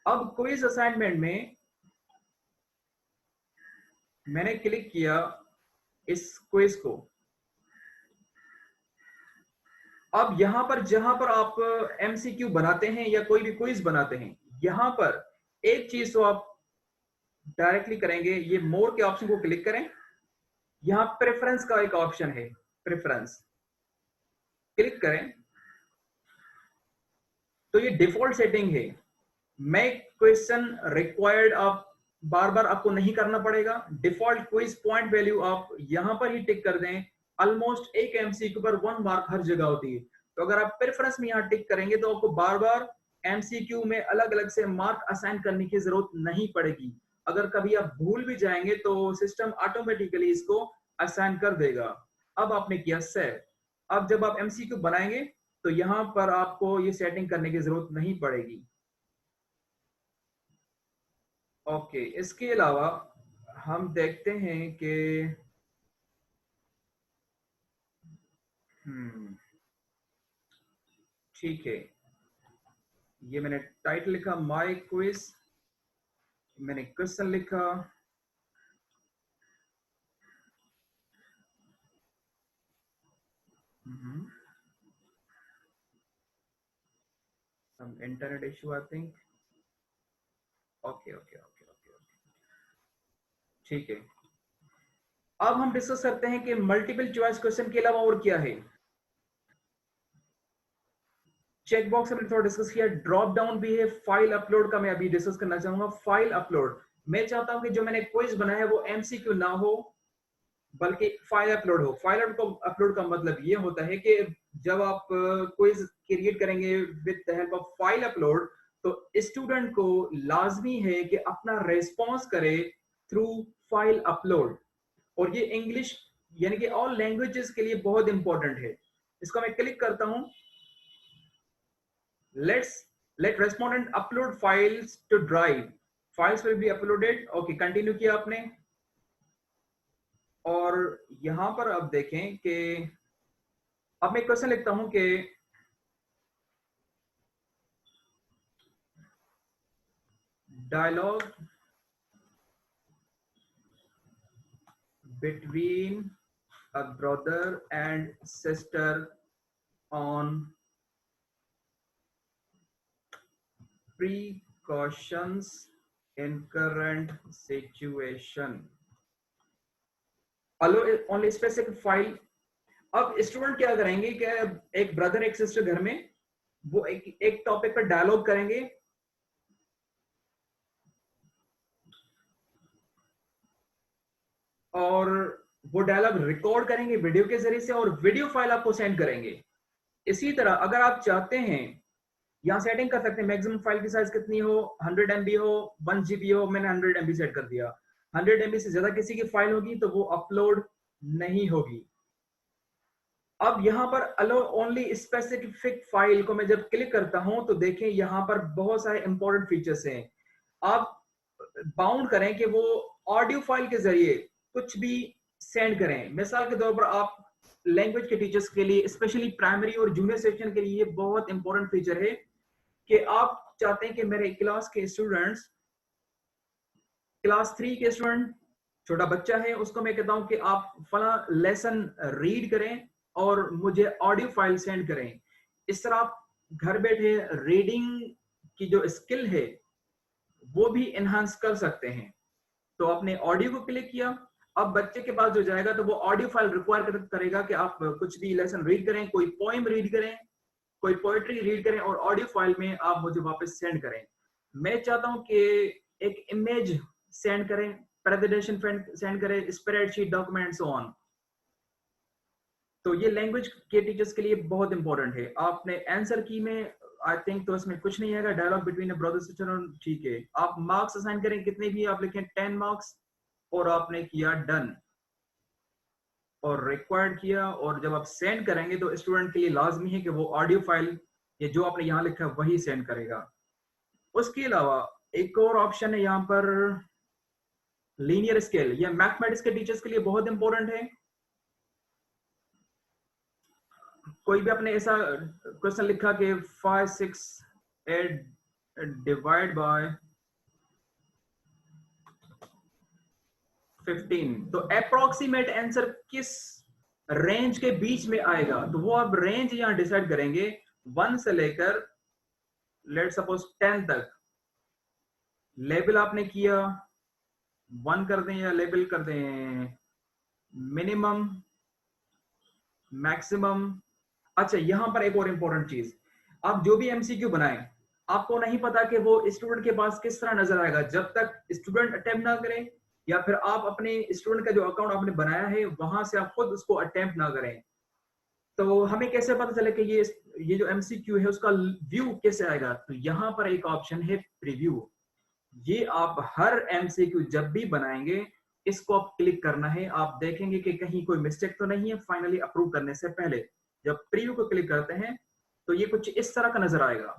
अब क्विज असाइनमेंट में मैंने क्लिक किया इस क्विज को। अब यहां पर जहां पर आप एमसीक्यू बनाते हैं या कोई भी क्विज बनाते हैं, यहां पर एक चीज तो आप डायरेक्टली करेंगे, ये मोर के ऑप्शन को क्लिक करें, यहां प्रेफरेंस का एक ऑप्शन है, प्रेफरेंस क्लिक करें, तो ये डिफॉल्ट सेटिंग है। मेक क्वेश्चन रिक्वायर्ड आप बार बार आपको नहीं करना पड़ेगा, डिफॉल्ट क्विज पॉइंट वैल्यू आप यहां पर ही टिक कर दें। ऑलमोस्ट एक एमसीक्यू पर 1 मार्क हर जगह होती है, तो अगर आप प्रेफरेंस में यहां टिक करेंगे तो आपको बार बार एमसीक्यू में अलग अलग से मार्क असाइन करने की जरूरत नहीं पड़ेगी। अगर कभी आप भूल भी जाएंगे तो सिस्टम ऑटोमेटिकली इसको असाइन कर देगा। अब आपने किया सेव। अब जब आप एमसीक्यू बनाएंगे तो यहां पर आपको ये सेटिंग करने की जरूरत नहीं पड़ेगी। ओके, इसके अलावा हम देखते हैं कि ठीक है, ये मैंने टाइटल लिखा माय क्विज, मैंने क्वेश्चन लिखा, some internet issue I think. Okay, ठीक है। अब हम डिस्कस करते हैं कि मल्टीपल चॉइस क्वेश्चन के अलावा और क्या है। चेक बॉक्स में थोड़ा डिस्कस किया, ड्रॉप डाउन भी है, फाइल अपलोड का मैं अभी डिस्कस करना चाहूंगा। फाइल अपलोड, मैं चाहता हूं कि जो मैंने क्विज बनाया है वो एमसीक्यू ना हो बल्कि फाइल अपलोड हो। फाइल अपलोड का मतलब ये होता है कि जब आप क्विज क्रिएट करेंगे with the help of file upload, तो स्टूडेंट को लाजमी है कि अपना रेस्पॉन्स करे थ्रू फाइल अपलोड, और ये इंग्लिश यानी कि ऑल लैंग्वेजेस के लिए बहुत इंपॉर्टेंट है। इसको मैं क्लिक करता हूं, let respondent upload files to drive files will be uploaded. Okay, continue किया आपने। और यहां पर अब देखें कि अब मैं क्वेश्चन लिखता हूं कि dialogue between a brother and sister on precautions in current situation. Allow only specific file. अब स्टूडेंट क्या करेंगे कि एक ब्रदर एक सिस्टर घर में वो एक टॉपिक पर डायलॉग करेंगे और वो डायलॉग रिकॉर्ड करेंगे वीडियो के जरिए से और वीडियो फाइल आपको सेंड करेंगे। इसी तरह अगर आप चाहते हैं, यहाँ सेटिंग कर सकते हैं मैक्सिमम फाइल की साइज कितनी हो, 100 MB हो, 1 GB हो, मैंने 100 MB सेट कर दिया। 100 MB से ज्यादा किसी की फाइल होगी तो वो अपलोड नहीं होगी। अब यहाँ पर अलो ओनली स्पेसिफिक फाइल को मैं जब क्लिक करता हूं तो देखें यहाँ पर बहुत सारे इंपॉर्टेंट फीचर्स हैं। आप बाउंड करें कि वो ऑडियो फाइल के जरिए कुछ भी सेंड करें। मिसाल के तौर पर आप लैंग्वेज के टीचर्स के लिए, स्पेशली प्राइमरी और जूनियर सेक्शन के लिए, ये बहुत इंपॉर्टेंट फीचर है कि आप चाहते हैं कि मेरे क्लास के स्टूडेंट्स, क्लास 3 के स्टूडेंट, छोटा बच्चा है, उसको मैं कहता हूं कि आप फला लेसन रीड करें और मुझे ऑडियो फाइल सेंड करें। इस तरह आप घर बैठे रीडिंग की जो स्किल है वो भी एनहांस कर सकते हैं। तो आपने ऑडियो को क्लिक किया, अब बच्चे के पास जो जाएगा तो वो ऑडियो फाइल रिक्वायर करेगा कि आप कुछ भी लेसन रीड करें, कोई पोएम रीड करें, कोई पोएट्री रीड करें और ऑडियो फाइल में आप मुझे वापस सेंड करें। मैं चाहता हूं कि एक इमेज सेंड करें, प्रेजेंटेशन सेंड करें, स्प्रेडशीट, डॉक्यूमेंट, सो ऑन। तो ये लैंग्वेज के टीचर्स के लिए बहुत इंपॉर्टेंट है। आपने आंसर की में आई थिंक तो इसमें कुछ नहीं आएगा, dialogue between a brother sister, ठीक है। आप मार्क्स असाइन करें, कितने भी आप लिखें 10 मार्क्स, और आपने किया डन और रिक्वायर्ड किया। और जब आप सेंड करेंगे तो स्टूडेंट के लिए लाजमी है कि वो ऑडियो फाइल ये जो आपने यहाँ लिखा है वही सेंड करेगा। उसके अलावा एक और ऑप्शन है यहाँ पर लीनियर स्केल। यह मैथमेटिक्स के टीचर्स के लिए बहुत इंपॉर्टेंट है। कोई भी आपने ऐसा क्वेश्चन लिखा कि 5, 6, 8 डिवाइड बाय 15, तो अप्रोक्सीमेट आंसर किस रेंज के बीच में आएगा, तो वो आप रेंज यहां डिसाइड करेंगे 1 से लेकर लेट सपोज 10 तक। लेबल आपने किया 1 कर दें या लेबल कर दें मिनिमम, मैक्सिमम। अच्छा, यहां पर एक और इंपॉर्टेंट चीज, आप जो भी एमसीक्यू बनाएं आपको नहीं पता कि वो स्टूडेंट के पास किस तरह नजर आएगा जब तक स्टूडेंट अटेम्प्ट ना करे, या फिर आप अपने स्टूडेंट का जो अकाउंट आपने बनाया है वहां से आप खुद उसको अटेम्प्ट ना करें। तो हमें कैसे पता चले कि ये जो एमसीक्यू है उसका व्यू कैसे आएगा, तो यहाँ पर एक ऑप्शन है प्रीव्यू। ये आप हर एमसीक्यू जब भी बनाएंगे इसको आप क्लिक करना है। आप देखेंगे कि कहीं कोई मिस्टेक तो नहीं है फाइनली अप्रूव करने से पहले। जब प्रीव्यू को क्लिक करते हैं तो ये कुछ इस तरह का नजर आएगा।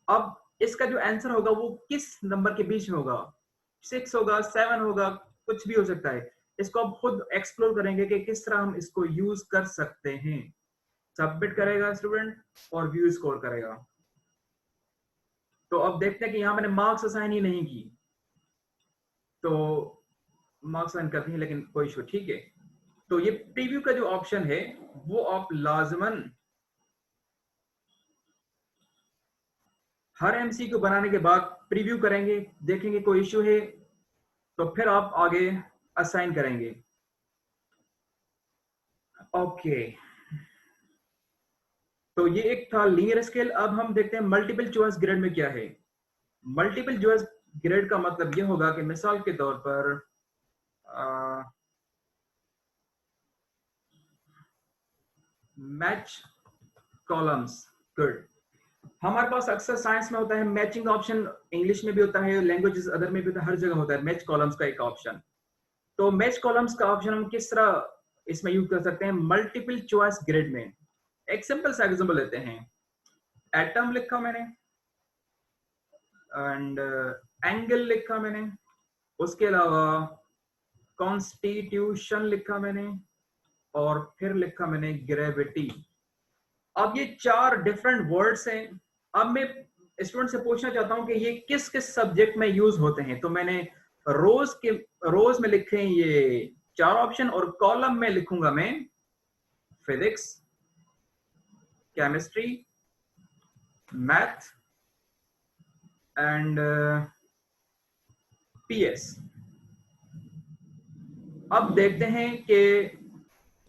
अब इसका जो आंसर होगा वो किस नंबर के बीच में होगा, 6 होगा, 7 होगा, कुछ भी हो सकता है। इसको आप खुद एक्सप्लोर करेंगे कि किस तरह हम इसको यूज कर सकते हैं। सबमिट करेगा स्टूडेंट और व्यू स्कोर करेगा। तो अब देखते हैं कि यहाँ मैंने मार्क्स असाइन ही नहीं की, तो मार्क्स असाइन करते हैं लेकिन कोई इशू, ठीक है। तो ये प्रीव्यू का जो ऑप्शन है वो आप लाजमन हर एमसीक्यू बनाने के बाद प्रीव्यू करेंगे, देखेंगे कोई इश्यू है तो फिर आप आगे असाइन करेंगे। ओके, तो ये एक था लीनियर स्केल। अब हम देखते हैं मल्टीपल चॉइस ग्रेड में क्या है। मल्टीपल चॉइस ग्रेड का मतलब ये होगा कि मिसाल के तौर पर मैच कॉलम्स, गुड। हमारे पास अक्सर साइंस में होता है मैचिंग ऑप्शन, इंग्लिश में भी होता है, लैंग्वेजेस अदर में भी होता है, हर जगह होता है मैच कॉलम्स का एक ऑप्शन। तो मैच कॉलम्स का ऑप्शन हम किस तरह इसमें यूज कर सकते हैं मल्टीपल चॉइस ग्रेड में। एक सिंपल सा एग्जांपल लेते हैं। एटम लिखा मैंने एंड एंगल लिखा मैंने, उसके अलावा कॉन्स्टिट्यूशन लिखा मैंने, और फिर लिखा मैंने ग्रेविटी। अब ये 4 डिफरेंट वर्ड्स हैं। अब मैं स्टूडेंट से पूछना चाहता हूं कि ये किस किस सब्जेक्ट में यूज होते हैं। तो मैंने रोज में लिखे हैं ये 4 ऑप्शन, और कॉलम में लिखूंगा मैं physics, chemistry, math and PS. अब देखते हैं कि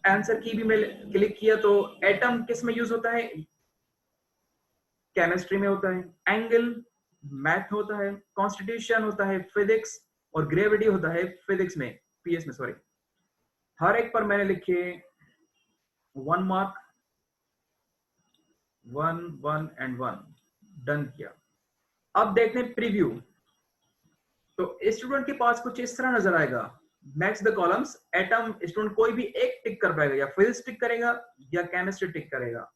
आंसर की भी मैं क्लिक किया तो एटम किस में यूज होता है, केमिस्ट्री में होता है, एंगल मैथ होता है, कॉन्स्टिट्यूशन होता है फिजिक्स, और ग्रेविटी होता है फिजिक्स में, पीएस में सॉरी। हर एक पर मैंने लिखे 1 मार्क, 1 1 एंड 1, डन किया। अब देखते हैं प्रीव्यू। तो स्टूडेंट के पास कुछ इस तरह नजर आएगा, match the columns, atom student कोई भी एक टिक कर पाएगा, या फिजिक्स टिक करेगा या केमिस्ट्री टिक करेगा।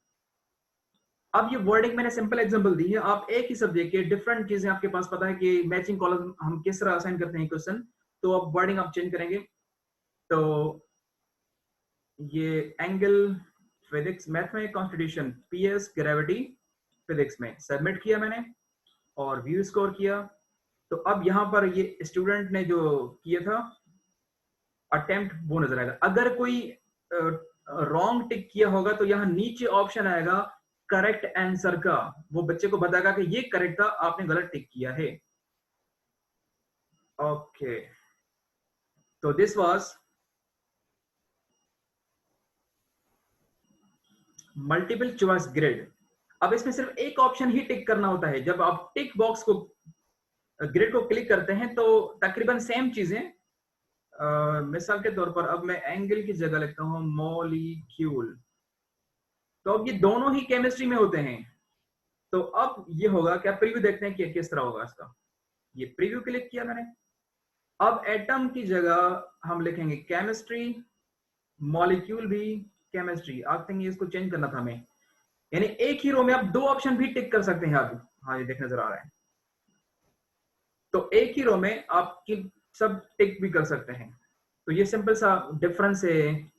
अब ये वर्डिंग मैंने सिंपल एग्जांपल दी है, आप एक ही सब्जेक्ट के डिफरेंट चीजें आपके पास पता है कि मैचिंग कॉलम हम किस तरह असाइन करते हैं क्वेश्चन, तो अब वर्डिंग आप चेंज करेंगे। तो ये एंगल फिजिक्स मैथ में, कॉन्स्टिट्यूशन पीएस, ग्रेविटी फिजिक्स में, सबमिट किया मैंने और व्यू स्कोर किया। तो अब यहाँ पर ये स्टूडेंट ने जो किया था अटेम्प्ट वो नजर आएगा। अगर कोई रॉन्ग टिक किया होगा तो यहाँ नीचे ऑप्शन आएगा करेक्ट आंसर का, वो बच्चे को बताएगा कि ये करेक्ट था, आपने गलत टिक किया है। ओके, तो this was multiple choice grid. अब इसमें सिर्फ एक ऑप्शन ही टिक करना होता है। जब आप टिक बॉक्स को ग्रिड को क्लिक करते हैं तो तकरीबन सेम चीजें, मिसाल के तौर पर अब मैं एंगल की जगह लिखता हूं मॉलिक्यूल, तो अब ये दोनों ही केमिस्ट्री में होते हैं। तो अब ये होगा क्या, प्रीव्यू देखते हैं कि किस तरह होगा इसका। ये प्रीव्यू क्लिक किया मैंने। अब एटम की जगह हम लिखेंगे केमिस्ट्री, मॉलिक्यूल भी केमिस्ट्री। आप थिंक इसको चेंज करना था हमें, यानी एक ही रो में आप 2 ऑप्शन भी टिक कर सकते हैं। आप हाँ, ये देख नजर आ रहा है। तो एक ही रो में आप सब टिक भी कर सकते हैं। तो ये सिंपल सा डिफरेंस है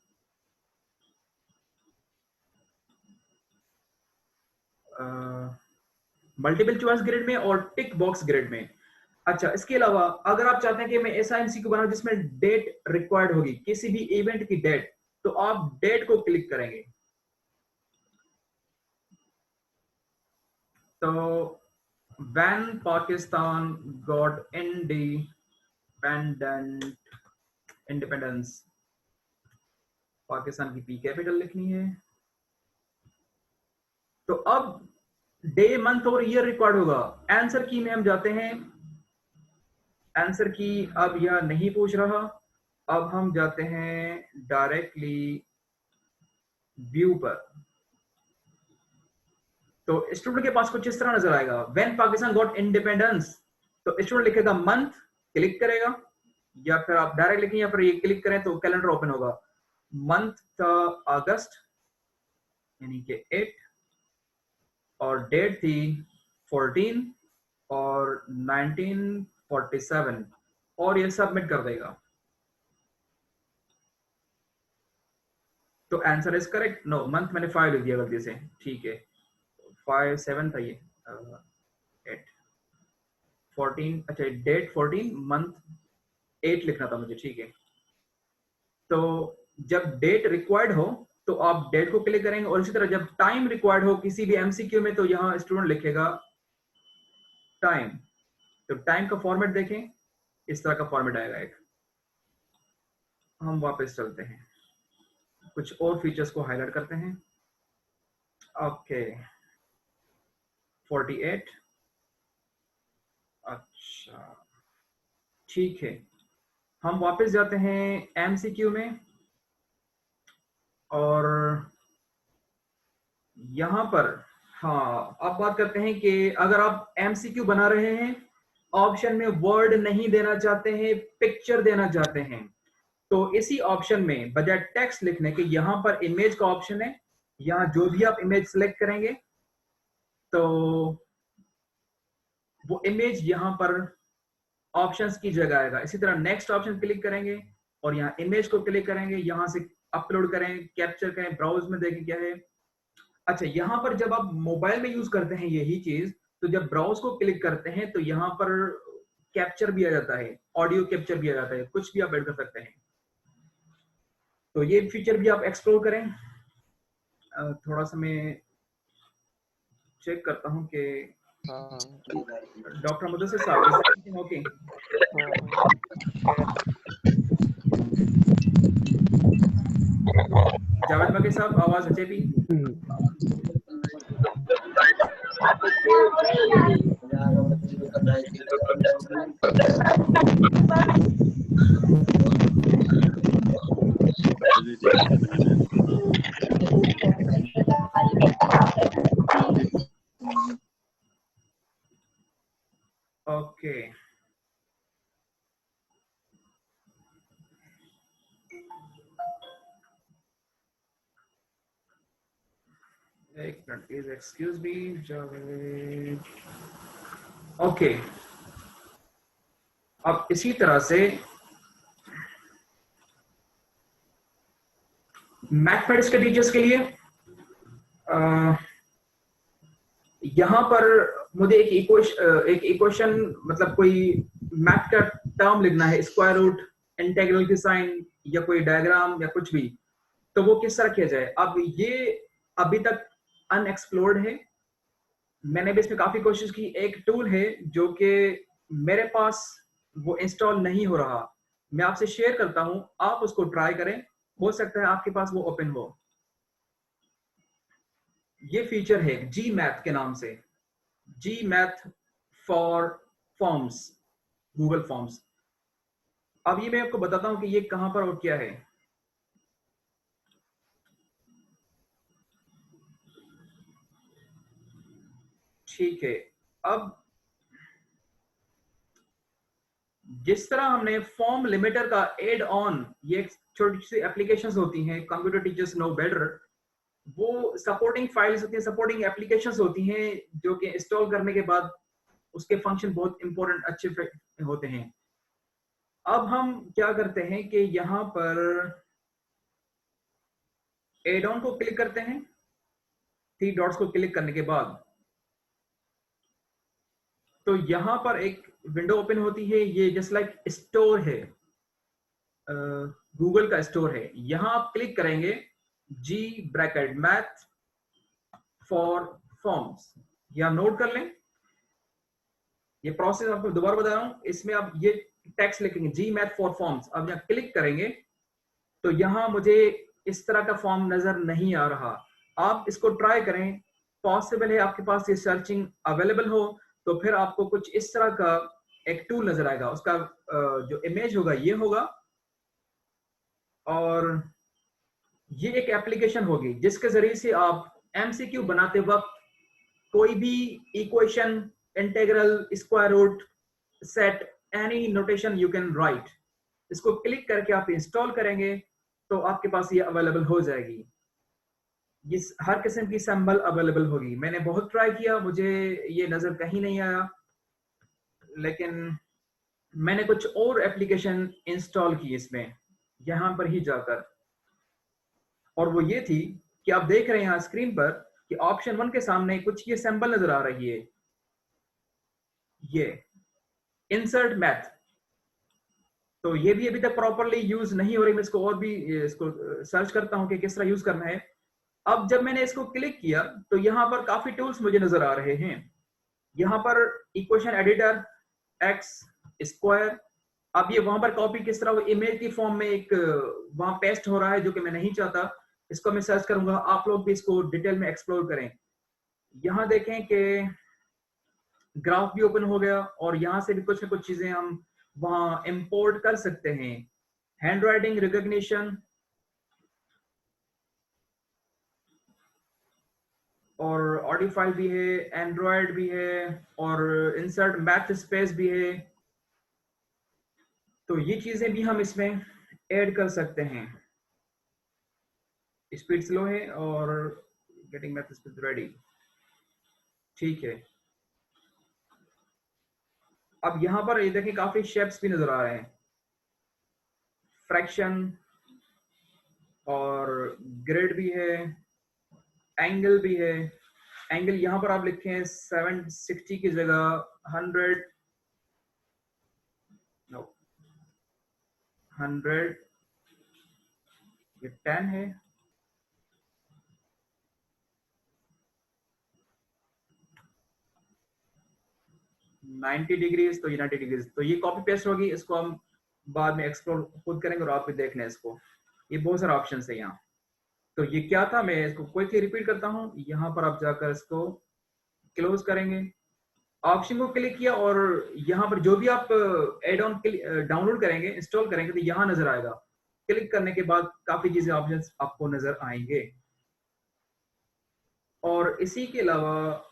मल्टीपल चॉइस ग्रिड में और टिक बॉक्स ग्रिड में। अच्छा, इसके अलावा अगर आप चाहते हैं कि मैं ऐसा एमसीक्यू बनाऊं जिसमें डेट रिक्वायर्ड होगी, किसी भी इवेंट की डेट, तो आप डेट को क्लिक करेंगे। तो when Pakistan got independence, Pakistan की पी कैपिटल लिखनी है। तो अब डे, मंथ और ईयर रिक्वायर्ड होगा। आंसर की में हम जाते हैं, आंसर की अब यह नहीं पूछ रहा। अब हम जाते हैं डायरेक्टली व्यू पर। तो स्टूडेंट के पास कुछ इस तरह नजर आएगा, व्हेन पाकिस्तान गॉट इंडिपेंडेंस। तो स्टूडेंट लिखेगा मंथ, क्लिक करेगा, या फिर आप डायरेक्ट लिखें या फिर ये क्लिक करें तो कैलेंडर ओपन होगा। मंथ था अगस्त यानी कि 8, और डेट थी 14 और 1947, और ये सबमिट कर देगा। तो answer is correct. No, month मैंने 5 लिख दिया गलती से, ठीक है, 5 7 था ये, 8 14, अच्छा डेट 14, मंथ 8 लिखना था मुझे, ठीक है। तो जब डेट रिक्वायर्ड हो तो आप डेट को क्लिक करेंगे, और इसी तरह जब टाइम रिक्वायर्ड हो किसी भी एमसीक्यू में तो यहाँ स्टूडेंट लिखेगा टाइम। तो टाइम का फॉर्मेट देखें, इस तरह का फॉर्मेट आएगा एक। हम वापस चलते हैं, कुछ और फीचर्स को हाईलाइट करते हैं। ओके, 48, अच्छा ठीक है। हम वापस जाते हैं एमसीक्यू में, और यहां पर हाँ, अब बात करते हैं कि अगर आप एमसीक्यू बना रहे हैं, ऑप्शन में वर्ड नहीं देना चाहते हैं, पिक्चर देना चाहते हैं, तो इसी ऑप्शन में बजाय टेक्स्ट लिखने के यहां पर इमेज का ऑप्शन है। यहां जो भी आप इमेज सेलेक्ट करेंगे तो वो इमेज यहां पर ऑप्शंस की जगह आएगा। इसी तरह नेक्स्ट ऑप्शन क्लिक करेंगे और यहाँ इमेज को क्लिक करेंगे, यहाँ से अपलोड करें, कैप्चर करें, ब्राउज में देखें क्या है। अच्छा, यहाँ पर जब आप मोबाइल में यूज करते हैं यही चीज, तो जब ब्राउज को क्लिक करते हैं तो यहाँ पर कैप्चर भी आ जाता है, ऑडियो कैप्चर भी आ जाता है, कुछ भी आप ऐड कर सकते हैं। तो ये फीचर भी आप एक्सप्लोर करें। थोड़ा सा मैं चेक करता हूँ कि हाँ डॉक्टर मुदस्सिर साहब ओके। जावेद मकी साहब आवाज अच्छे भी। ओके एक minute please excuse me Javed. Okay, अब इसी तरह से मैथमेटिक्स के टीचर्स के लिए यहां पर मुझे एक इक्वेशन मतलब कोई मैथ का टर्म लिखना है, स्क्वायर रूट, इंटीग्रल की साइन या कोई डायग्राम या कुछ भी, तो वो किस तरह किया जाए। अब ये अभी तक अनएक्सप्लोर्ड है, मैंने भी इसमें काफी कोशिश की। एक टूल है जो कि मेरे पास वो इंस्टॉल नहीं हो रहा, मैं आपसे शेयर करता हूं, आप उसको ट्राई करें, हो सकता है आपके पास वो ओपन हो। ये फीचर है जी मैथ के नाम से, G math for forms, Google forms. अब ये मैं आपको बताता हूं कि ये कहां पर और क्या है। ठीक है, अब जिस तरह हमने फॉर्म लिमिटर का एड ऑन, ये छोटी सी एप्लीकेशंस होती हैं, कंप्यूटर टीचर्स नो बेटर, वो सपोर्टिंग फाइल्स होती हैं, सपोर्टिंग एप्लीकेशंस होती हैं जो कि इंस्टॉल करने के बाद उसके फंक्शन बहुत इंपॉर्टेंट अच्छे होते हैं। अब हम क्या करते हैं कि यहां पर एड ऑन को क्लिक करते हैं, 3 डॉट्स को क्लिक करने के बाद तो यहां पर एक विंडो ओपन होती है, ये जस्ट लाइक स्टोर है, गूगल का स्टोर है। यहां आप क्लिक करेंगे जी ब्रैकेट मैथ फॉर फॉर्म्स, या नोट कर लें, ये प्रोसेस आपको दोबारा बता रहा हूं। इसमें आप ये टेक्स्ट लिखेंगे जी मैथ फॉर फॉर्म्स, अब यहाँ क्लिक करेंगे तो यहां मुझे इस तरह का फॉर्म नजर नहीं आ रहा। आप इसको ट्राई करें, पॉसिबल है आपके पास ये सर्चिंग अवेलेबल हो, तो फिर आपको कुछ इस तरह का एक टूल नजर आएगा, उसका जो इमेज होगा ये होगा, और ये एक एप्लीकेशन होगी जिसके जरिए से आप एमसीक्यू बनाते वक्त कोई भी equation, integral, square root, set, any notation you can write, इसको क्लिक करके आप इंस्टॉल करेंगे तो आपके पास ये अवेलेबल हो जाएगी। ये हर किस्म की सैंपल अवेलेबल होगी। मैंने बहुत ट्राई किया, मुझे ये नजर कहीं नहीं आया, लेकिन मैंने कुछ और एप्लीकेशन इंस्टॉल की इसमें यहां पर ही जाकर, और वो ये थी कि आप देख रहे हैं यहाँ स्क्रीन पर कि ऑप्शन 1 के सामने कुछ ये सैंपल नजर आ रही है, ये इंसर्ट मैथ, तो ये भी अभी तक प्रॉपरली यूज नहीं हो रही। मैं इसको और भी इसको सर्च करता हूं कि किस तरह यूज करना है। अब जब मैंने इसको क्लिक किया तो यहाँ पर काफी टूल्स मुझे नजर आ रहे हैं। यहाँ पर इक्वेशन एडिटर, एक्स स्क्वायर, अब ये वहां पर कॉपी किस तरह इमेज की फॉर्म में एक वहां पेस्ट हो रहा है जो कि मैं नहीं चाहता, इसको मैं सर्च करूंगा, आप लोग भी इसको डिटेल में एक्सप्लोर करें। यहाँ देखें कि ग्राफ भी ओपन हो गया और यहाँ से भी कुछ ना कुछ चीजें हम वहां इंपोर्ट कर सकते हैं। हैंड राइटिंग रिकॉग्निशन और ऑडियो फाइल भी है, एंड्रॉयड भी है, और इंसर्ट मैथ स्पेस भी है, तो ये चीजें भी हम इसमें ऐड कर सकते हैं। स्पीड स्लो है और गेटिंग मैथ स्पेस रेडी, ठीक है। अब यहाँ पर ये देखें काफी शेप्स भी नजर आ रहे हैं, फ्रैक्शन और ग्रिड भी है, एंगल भी है। एंगल यहाँ पर आप लिखे हैं 760 की जगह 100, नो 100, ये 10 है। नाइन्टी डिग्रीज, तो ये 90 डिग्रीज, तो ये कॉपी पेस्ट होगी। इसको हम बाद में एक्सप्लोर खुद करेंगे और आप भी देख लें इसको। ये बहुत सारे ऑप्शन है यहाँ। तो ये क्या था, मैं इसको क्विकली रिपीट करता हूँ। यहाँ पर आप जाकर इसको क्लोज करेंगे, ऑप्शन को क्लिक किया और यहाँ पर जो भी आप एड ऑन डाउनलोड करेंगे, इंस्टॉल करेंगे, तो यहाँ नजर आएगा। क्लिक करने के बाद काफी चीजें ऑप्शन आपको नजर आएंगे। और इसी के अलावा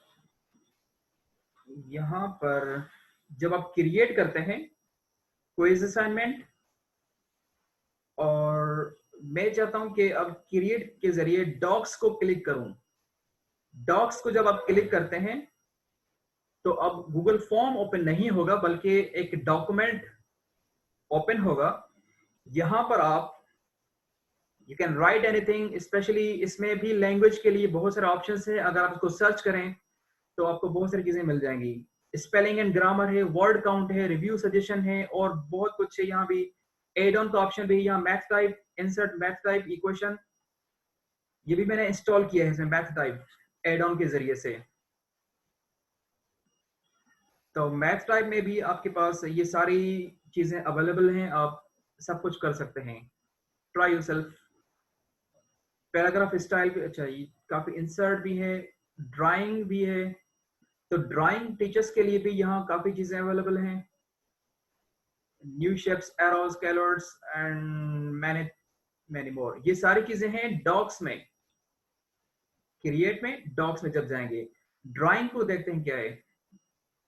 यहाँ पर जब आप क्रिएट करते हैं क्विज असाइनमेंट, और मैं चाहता हूं कि अब क्रिएट के जरिए डॉक्स को क्लिक करूं। डॉक्स को जब आप क्लिक करते हैं तो अब गूगल फॉर्म ओपन नहीं होगा, बल्कि एक डॉक्यूमेंट ओपन होगा। यहां पर आप you can right anything, specially इसमें भी लैंग्वेज के लिए बहुत सारे ऑप्शंस है। अगर आप इसको सर्च करें तो आपको बहुत सारी चीजें मिल जाएंगी। स्पेलिंग एंड ग्रामर है, वर्ड काउंट है, रिव्यू सजेशन है और बहुत कुछ है। यहाँ भी एड ऑन का ऑप्शन भी, यहाँ math type, insert math type equation, ये भी मैंने इंस्टॉल किया है इसमें मैथ टाइप एड ऑन के जरिए से। तो मैथ टाइप में भी आपके पास ये सारी चीजें अवेलेबल हैं, आप सब कुछ कर सकते हैं। Try yourself. पैराग्राफ स्टाइल भी अच्छा, ये काफी इंसर्ट भी है, ड्राइंग भी है। तो ड्राइंग टीचर्स के लिए भी यहाँ काफी चीजें अवेलेबल हैं। New shapes, arrows, colours and many more, ये सारी चीजें हैं डॉक्स में। क्रिएट में, डॉक्स में जब जाएंगे, ड्राइंग को देखते हैं क्या है।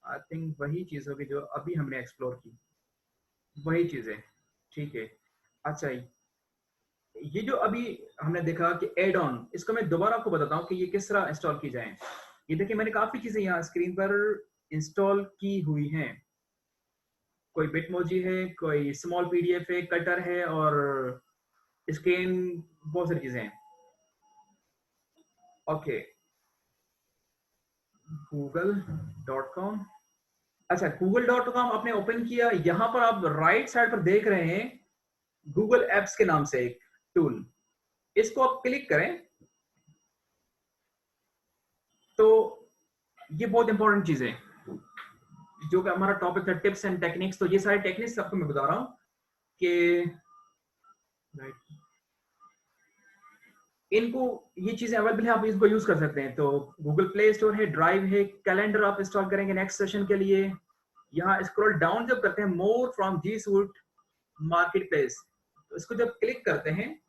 आई थिंक वही चीज होगी जो अभी हमने एक्सप्लोर की, वही चीज है। ठीक है, अच्छा ये जो अभी हमने देखा कि एड ऑन, इसको मैं दोबारा आपको बताता हूँ कि ये किस तरह इंस्टॉल की जाए। ये देखिए मैंने काफी चीजें यहाँ स्क्रीन पर इंस्टॉल की हुई हैं। कोई बिटमोजी है, कोई स्मॉल पीडीएफ है, कटर है और स्कैन, बहुत सारी चीजें हैं। Okay, google.com। अच्छा, google.com आपने ओपन किया। यहां पर आप राइट साइड पर देख रहे हैं गूगल एप्स के नाम से एक टूल, इसको आप क्लिक करें तो ये बहुत इंपॉर्टेंट चीज है जो कि हमारा टॉपिक था, टिप्स एंड टेक्निक्स। तो ये सारे टेक्निक्स आपको मैं बता रहा हूं कि इनको, ये चीजें अवेलेबल है, आप इसको यूज कर सकते हैं। तो गूगल प्ले स्टोर है, ड्राइव है, कैलेंडर आप इंस्टॉल करेंगे नेक्स्ट सेशन के लिए। यहाँ स्क्रॉल डाउन जब करते हैं, more from G suite marketplace, तो इसको जब क्लिक करते हैं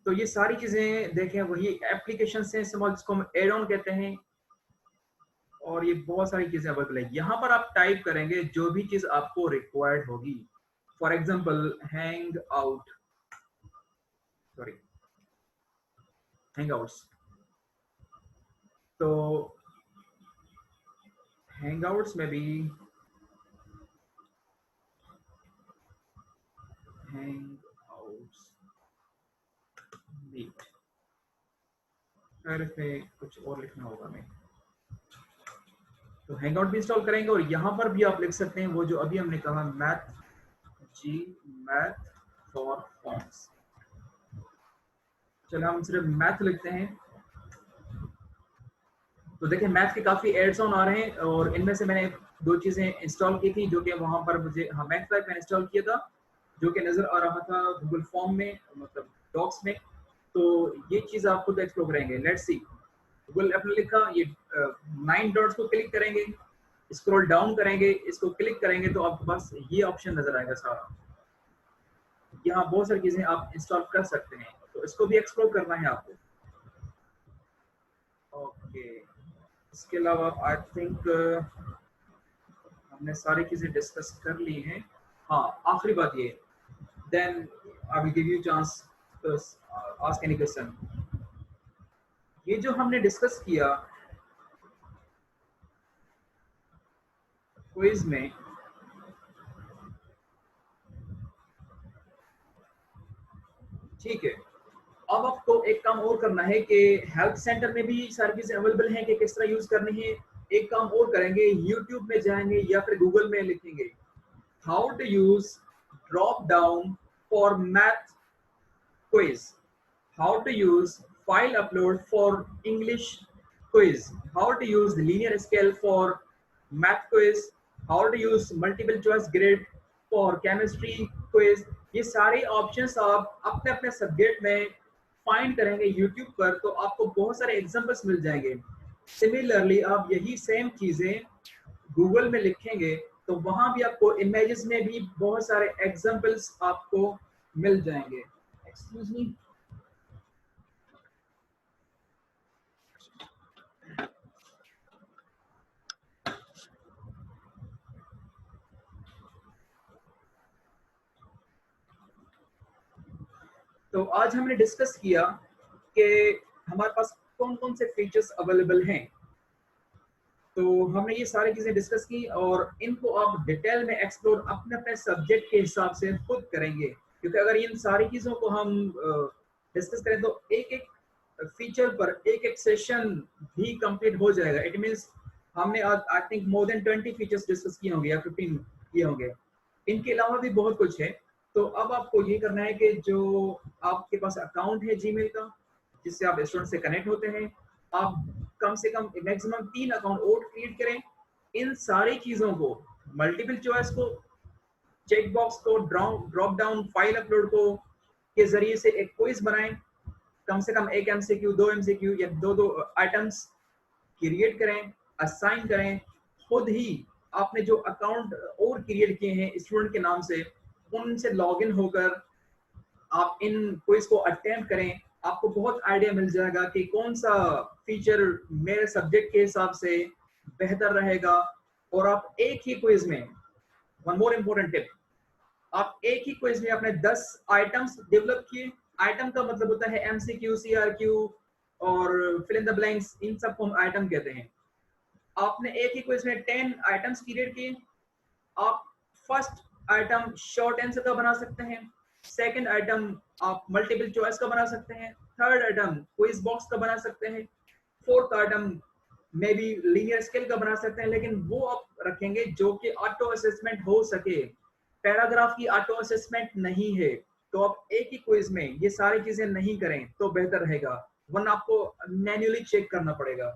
तो ये सारी चीजें देखें, वही एप्लीकेशन है स्मॉल, जिसको हम एड ऑन कहते हैं। और ये बहुत सारी चीजें अवेलेबल है। यहाँ पर आप टाइप करेंगे जो भी चीज आपको रिक्वायर्ड होगी। For example hang out, sorry Hangouts. तो हैंगआउट्स में भी हैंगआउट्स मीट, इसमें कुछ और लिखना होगा मैं। तो हैंगआउट भी इंस्टॉल करेंगे और यहाँ पर भी आप लिख सकते हैं वो जो अभी हमने कहा, मैथ फॉर फॉर्म्स। चलो हम सिर्फ मैथ लिखते हैं। तो देखिए मैथ के काफी एड्स ऑन आ रहे हैं और इनमें से मैंने दो चीजें इंस्टॉल की थी जो कि वहां पर मुझे, हाँ मैथ टाइप मैंने इंस्टॉल किया था जो कि नजर आ रहा था गूगल फॉर्म में, मतलब डॉक्स में। तो ये चीज आप खुद एक्सप्लोर करेंगे। लेट्स सी, गूगल ऐप लिखा, ये 9 डॉट्स को क्लिक करेंगे, स्क्रॉल डाउन करेंगे, इसको क्लिक करेंगे तो आपके पास ये ऑप्शन नजर आएगा सारा। यहाँ बहुत सारी चीजें आप इंस्टॉल कर सकते हैं, तो इसको भी एक्सप्लोर करना है आपको। ओके, इसके अलावा आई थिंक हमने सारी चीजें डिस्कस कर ली हैं। हाँ, आखिरी बात ये, then I will give you chance to ask any question. ये जो हमने डिस्कस किया, क्विज में ठीक है, अब आपको एक काम और करना है कि हेल्प सेंटर में भी सारी चीजें अवेलेबल हैं कि किस तरह यूज करनी है। एक काम और करेंगे, यूट्यूब में जाएंगे या फिर गूगल में लिखेंगे how to use drop down for math quiz, how to use file upload for English quiz, how to use the linear scale for math quiz, how to use multiple choice grid for chemistry quiz। ये सारे options आप अपने अपने subject में find करेंगे YouTube पर तो आपको बहुत सारे एग्जांपल्स मिल जाएंगे। सिमिलरली आप यही सेम चीजें गूगल में लिखेंगे तो वहां भी आपको इमेजेस में भी बहुत सारे एग्जांपल्स आपको मिल जाएंगे। Excuse me. तो आज हमने डिस्कस किया कि हमारे पास कौन कौन से फीचर्स अवेलेबल हैं। तो हमने ये सारी चीजें डिस्कस की और इनको आप डिटेल में एक्सप्लोर अपने अपने सब्जेक्ट के हिसाब से खुद करेंगे, क्योंकि अगर इन सारी चीजों को हम डिस्कस करें तो एक एक फीचर पर एक एक सेशन भी कंप्लीट हो जाएगा। इट मींस हमने आज I think more than 20 features discuss किए होंगे या 15 किए होंगे। इनके अलावा भी बहुत कुछ है। तो अब आपको ये करना है कि जो आपके पास अकाउंट है जीमेल का जिससे आप स्टूडेंट से कनेक्ट होते हैं, आप कम से कम मैक्सिमम 3 अकाउंट और क्रिएट करें। इन सारी चीजों को, मल्टीपल चॉइस को, चेक बॉक्स को, ड्रॉप डाउन, फाइल अपलोड को के जरिए से एक क्विज बनाएं। कम से कम 1 MCQ, 2 MCQ या 2 आइटम्स क्रिएट करें, असाइन करें। खुद ही आपने जो अकाउंट और क्रिएट किए हैं स्टूडेंट के नाम से, उनसे लॉगिन होकर आप इन क्विज को अटेम्प्ट करें। आपको बहुत आइडिया मिल जाएगा कि कौन सा फीचर मेरे सब्जेक्ट के हिसाब से बेहतर रहेगा। और आप एक ही क्विज में, वन मोर इम्पोर्टेंट टिप, आप एक ही क्विज में अपने 10 आइटम्स डेवलप किए। आइटम का मतलब होता है MCQ, CRQ और फिल इन द ब्लैंक्स, इन सबको हम आइटम कहते हैं। आपने एक ही क्विज में 10 आइटम्स क्रिएट किए। आप फर्स्ट आइटम शॉर्ट आंसर का बना सकते हैं, सेकंड आइटम आप मल्टीपल चॉइस का बना सकते हैं, थर्ड आइटम क्विज बॉक्स का बना सकते हैं, fourth item may be linear scale का बना सकते हैं। लेकिन वो आप रखेंगे जो कि ऑटो असेसमेंट हो सके, पैराग्राफ की ऑटो असेसमेंट नहीं है। तो आप एक ही क्विज में ये सारी चीजें नहीं करें तो बेहतर रहेगा, वरना आपको मैन्युअली चेक करना पड़ेगा।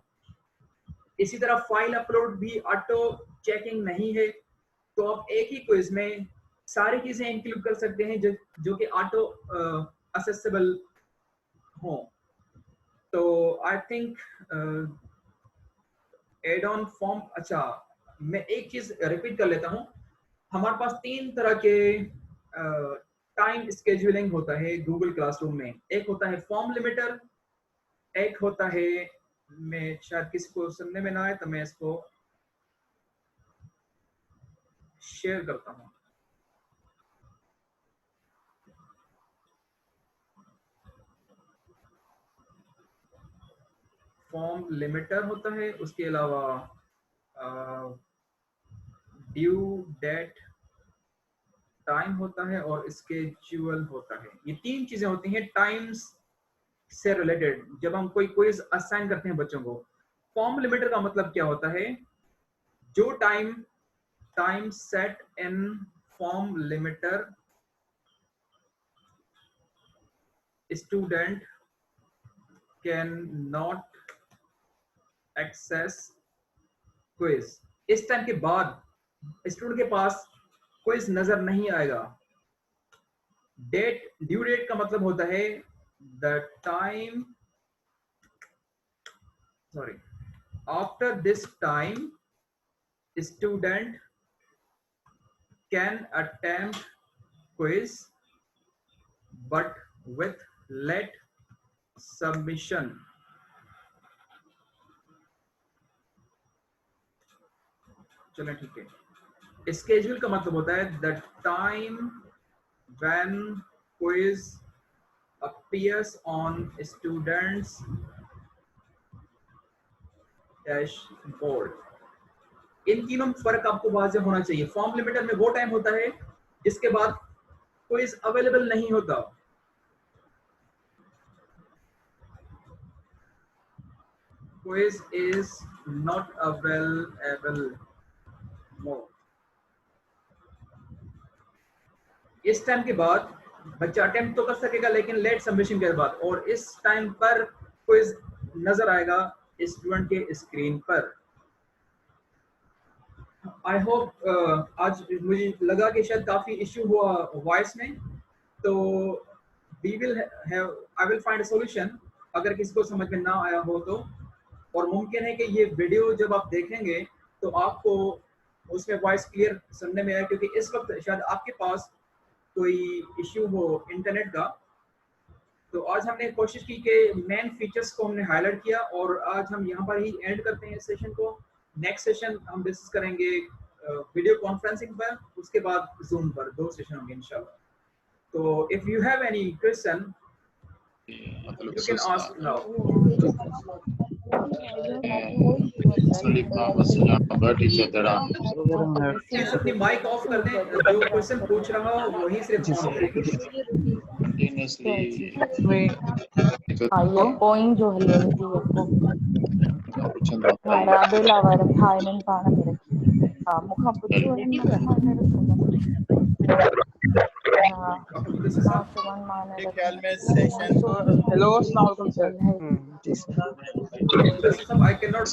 इसी तरह फाइल अपलोड भी ऑटो चेकिंग नहीं है, तो आप एक ही क्विज में सारी चीजें इंक्लूड कर सकते हैं जो कि ऑटो असेसेबल हो। तो I think add on form, अच्छा मैं एक चीज रिपीट कर लेता हूं। हमारे पास 3 तरह के टाइम स्केड्यूलिंग होता है गूगल क्लासरूम में। एक होता है फॉर्म लिमिटर, एक होता है, मैं शायद किसी को सुनने में ना आए तो मैं इसको शेयर करता हूं। फॉर्म लिमिटर होता है, उसके अलावा ड्यू डेट टाइम होता है और स्केड्यूल होता है। ये 3 चीजें होती हैं टाइम्स से रिलेटेड जब हम कोई क्विज असाइन करते हैं बच्चों को। फॉर्म लिमिटर का मतलब क्या होता है? जो time set in form limiter student can not access quiz, इस टाइम के बाद स्टूडेंट के पास क्विज नजर नहीं आएगा। ड्यू डेट का मतलब होता है the time, sorry, after this time student can attempt quiz but with late submission। चलें ठीक है। स्केड्यूल का मतलब होता है the time when quiz appears on students dashboard। इन तीनों में फर्क आपको वाज़ेह होना चाहिए। फॉर्म लिमिटर में वो टाइम होता है जिसके बाद क्विज अवेलेबल नहीं होता। क्विज इज नॉट अवेलेबल मोर। इस टाइम के बाद बच्चा अटेम्प्ट तो कर सकेगा लेकिन लेट सबमिशन के बाद, और इस टाइम पर क्विज नजर आएगा स्टूडेंट के स्क्रीन पर। आई होप आज मुझे लगा कि शायद काफी इश्यू हुआ वॉइस में, तो we will have I will find a solution अगर किसी को समझ में ना आया हो तो। और मुमकिन है कि ये वीडियो जब आप देखेंगे तो आपको उसमें वॉइस क्लियर सुनने में आए, क्योंकि इस वक्त शायद आपके पास कोई इश्यू हो इंटरनेट का। तो आज हमने कोशिश की कि मेन फीचर्स को हमने हाईलाइट किया, और आज हम यहाँ पर ही एंड करते हैं इस सेशन को। नेक्स्ट सेशन हम डिस्कस करेंगे वीडियो कॉन्फ्रेंसिंग पर, उसके बाद जूम पर, 2 सेशन होंगे इंशाल्लाह। तो if you have any question you can ask now. Please अपनी माइक ऑफ कर दें, जो क्वेश्चन पूछ रहा हो वही सिर्फ ऑन करें। ये पॉइंट जो है लेनी थी आपको राबेला वाला फाइनल पाना मेरे हां मुखा पुछु मेरे ख्याल में सेशन हेलो अस्सलाम वालेकुम सर। जी sir. I cannot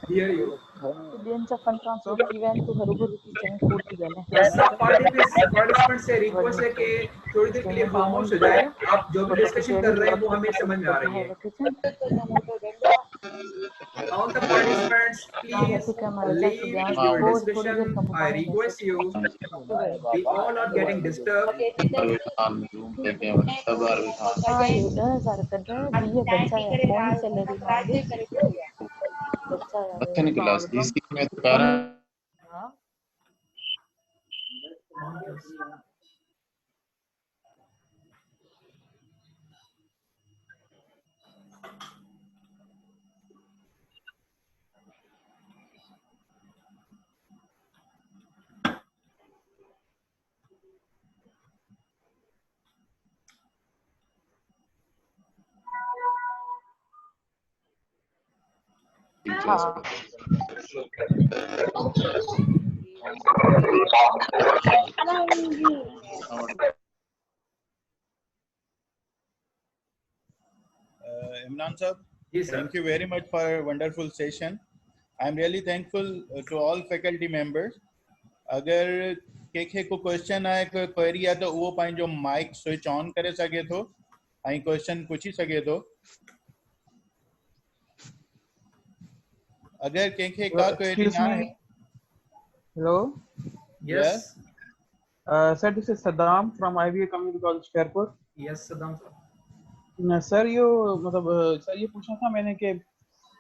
hear you. Students अपन ट्रांसफर इवेंट तो हरगुरु की चैन खोटी गए सब पार्टिसिपेंट से रिक्वेस्ट है कि थोड़ी देर के लिए खामोश हो जाए। आप जो भी डिस्कशन कर रहे हैं वो हमें समझ में आ रही है। All the participants, please leave your discussion. I request you. We all are getting disturbed. हाँ ये 10,000 कर रहा है ये बच्चा है कौन सैलरी मांगे बच्चा है क्लास इसी में तो कारण हाँ Imran sir, Yes, sir. thank you very much for a wonderful session. I am really thankful to all faculty members. अगर के को क्वेश्चन आए कोई क्वेरी है तो वो पाइन जो माइक स्विच ऑन करे सके तो आई क्वेश्चन पूछी सके तो। अगर के का क्वेरी ना है। Hello Yes. Sir this is Saddam from IVA community college Khairpur. Yes, Saddam sir. Sir ये मतलब सर ये पूछना था मैंने कि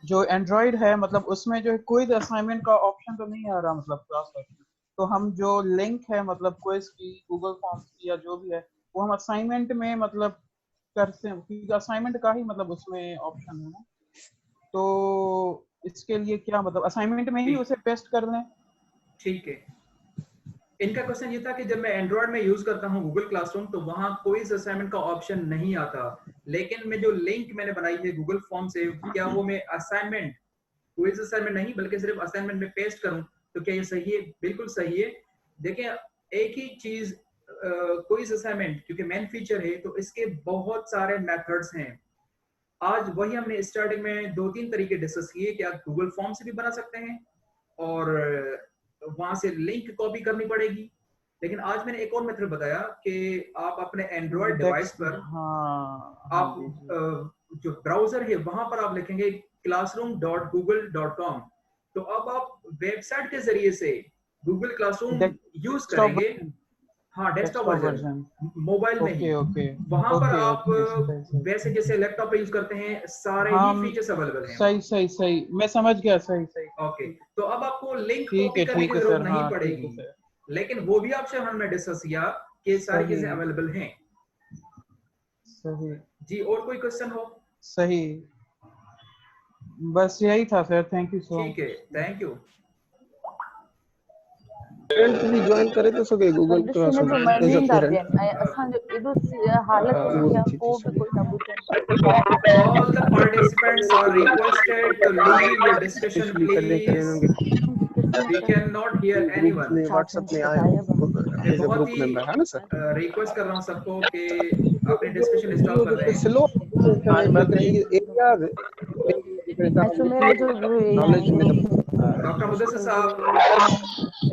जो एंड्रॉइड है मतलब उसमें जो क्विज असाइनमेंट का ऑप्शन तो नहीं आ रहा मतलब क्लास में, तो हम जो लिंक है मतलब क्विज की गूगल फॉर्म्स की या जो भी है वो हम असाइनमेंट में मतलब करते हैं क्योंकि असाइनमेंट का ही मतलब उसमें ऑप्शन है ना, तो इसके लिए क्या मतलब असाइनमेंट में ही उसे पेस्ट कर लें? ठीक है। इनका क्वेश्चन ये था कि जब मैं एंड्रॉइड में यूज करता हूँ गूगल क्लासरूम तो वहां कोई असाइनमेंट का ऑप्शन नहीं आता, लेकिन मैं जो लिंक मैंने बनाई है गूगल फॉर्म से, क्या वो मैं असाइनमेंट कोई असाइनमेंट नहीं बल्कि सिर्फ असाइनमेंट में पेस्ट करूं तो क्या ये सही है? बिल्कुल सही है। देखिए एक ही चीज कोई असाइनमेंट क्योंकि मेन फीचर है तो इसके बहुत सारे मेथड्स हैं। आज वही हमने स्टार्टिंग में 2-3 तरीके डिस्कस किए कि आप गूगल फॉर्म से भी बना सकते हैं और वहां से लिंक कॉपी करनी पड़ेगी, लेकिन आज मैंने एक और मेथड बताया कि आप अपने एंड्रॉइड डिवाइस पर आप जो ब्राउजर है वहां पर आप लिखेंगे classroom.google.com, तो अब आप वेबसाइट के जरिए से गूगल क्लासरूम यूज करेंगे। हाँ, डेस्कटॉप वर्जन मोबाइल में ही वहां पर आप वैसे जैसे लैपटॉप पे यूज करते हैं सारे ही फीचर्स अवेलेबल हैं। सही मैं समझ गया। सही ओके, तो अब आपको लिंक कॉपी करने की जरूरत नहीं पड़ेगी, लेकिन वो भी आपसे हमने डिस्कस किया कि सारी चीजें अवेलेबल हैं। सही जी, और कोई क्वेश्चन हो? सही, बस यही था sir. Thank you so much. ठीक है, थैंक यू। पेरेंट्स भी ज्वाइन करे तो सके गूगल पर ॾिस क्लासरूम हिन जो एज अ नींद था पेरेंट ॾियनि ऐं असांजो एॾो हालत वो थी भी आहे चीज को बि सही कोई न ॿुधनि All the participants are requested to leave your discussion, specially करें करें please. उनके We cannot hear groups anyone. में छा व्हाट्सएप में थियनि आए गायब मैं एज अ बहुत ग्रुप ही मेंबर है ना सर रिक्वेस्ट कर रहा हूँ सबको कि अपने जो डिस्कशन स्टॉप जो कर जैसे दें। स्लो लेकिन ये एरियाज ऐं सुमेर जो नॉलेज में डॉक्टर मुदस्सिर साहब,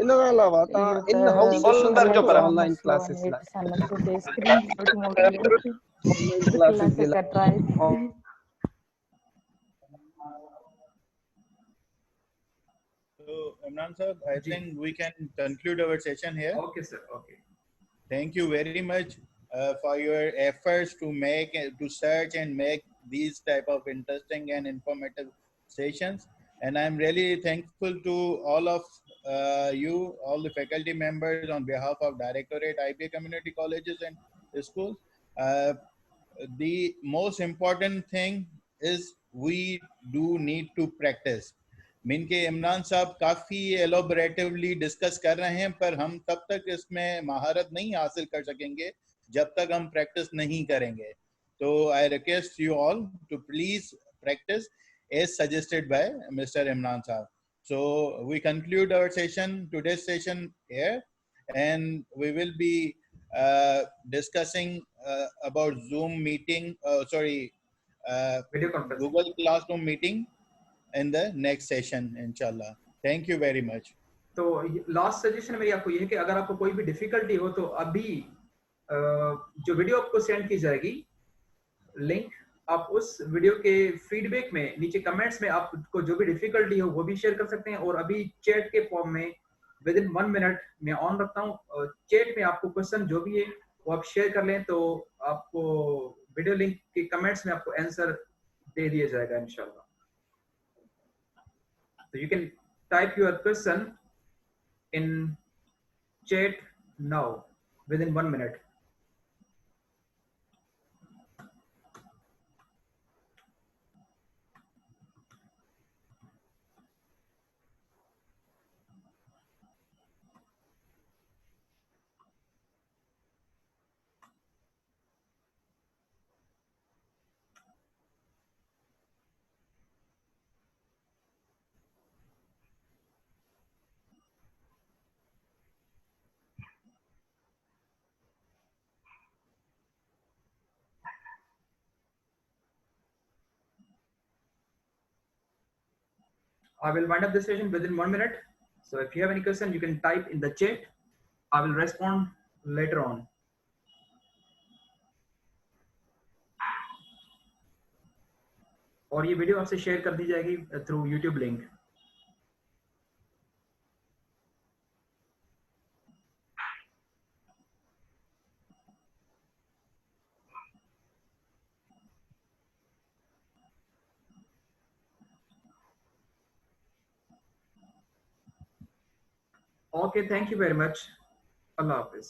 इन खां अलावा इहो तव्हां त इन हाउस सेशंस नेट रखो जो ऑनलाइन मसइलो आहे क्लासेस नेट लाइ सां नथो थिए स्क्रीन ॾाढी मोटी आहे ऑनलाइन हिकु क्लासेस कलाक जे लाइ कटराए थी So, Imran sir, I think we can conclude our session here. Okay, sir. Okay. Thank you very much for your efforts to make, to search and make these type of interesting and informative sessions. And I'm really thankful to all of you, all the faculty members on behalf of Directorate IBA Community Colleges and Schools. The most important thing is we do need to practice. Mean के इमरान साहब काफ़ी एलोबरेटिवली discuss कर रहे हैं, पर हम तब तक इसमें महारत नहीं हासिल कर सकेंगे जब तक हम प्रैक्टिस नहीं करेंगे. तो I request you all to please practice as suggested by mister Imran साहब. So we conclude our session, today's session here, and we will be discussing about Zoom meeting, Video conference. Google Classroom meeting in the next session, inshallah. Thank you very much. तो last suggestion मेरी आपको ये है कि अगर आपको कोई भी डिफिकल्टी हो तो अभी जो वीडियो आपको सेंड की जाएगी लिंक, आप उस वीडियो के फीडबैक में नीचे कमेंट्स में आपको जो भी डिफिकल्टी हो वो भी शेयर कर सकते हैं. और अभी चैट के फॉर्म में विद इन 1 मिनट मैं ऑन रखता हूँ. चैट में आपको क्वेश्चन जो भी है वो आप शेयर कर लें तो आपको वीडियो लिंक के कमेंट्स में आपको आंसर दे दिया जाएगा इंशाल्लाह. So you can type your question in chat now within 1 minute. I will wind up the session within 1 minute. So if you have any question, you can type in the chat. I will respond later on. और ये video आपसे share कर दी जाएगी through YouTube link. Okay, thank you very much. Allah Hafiz.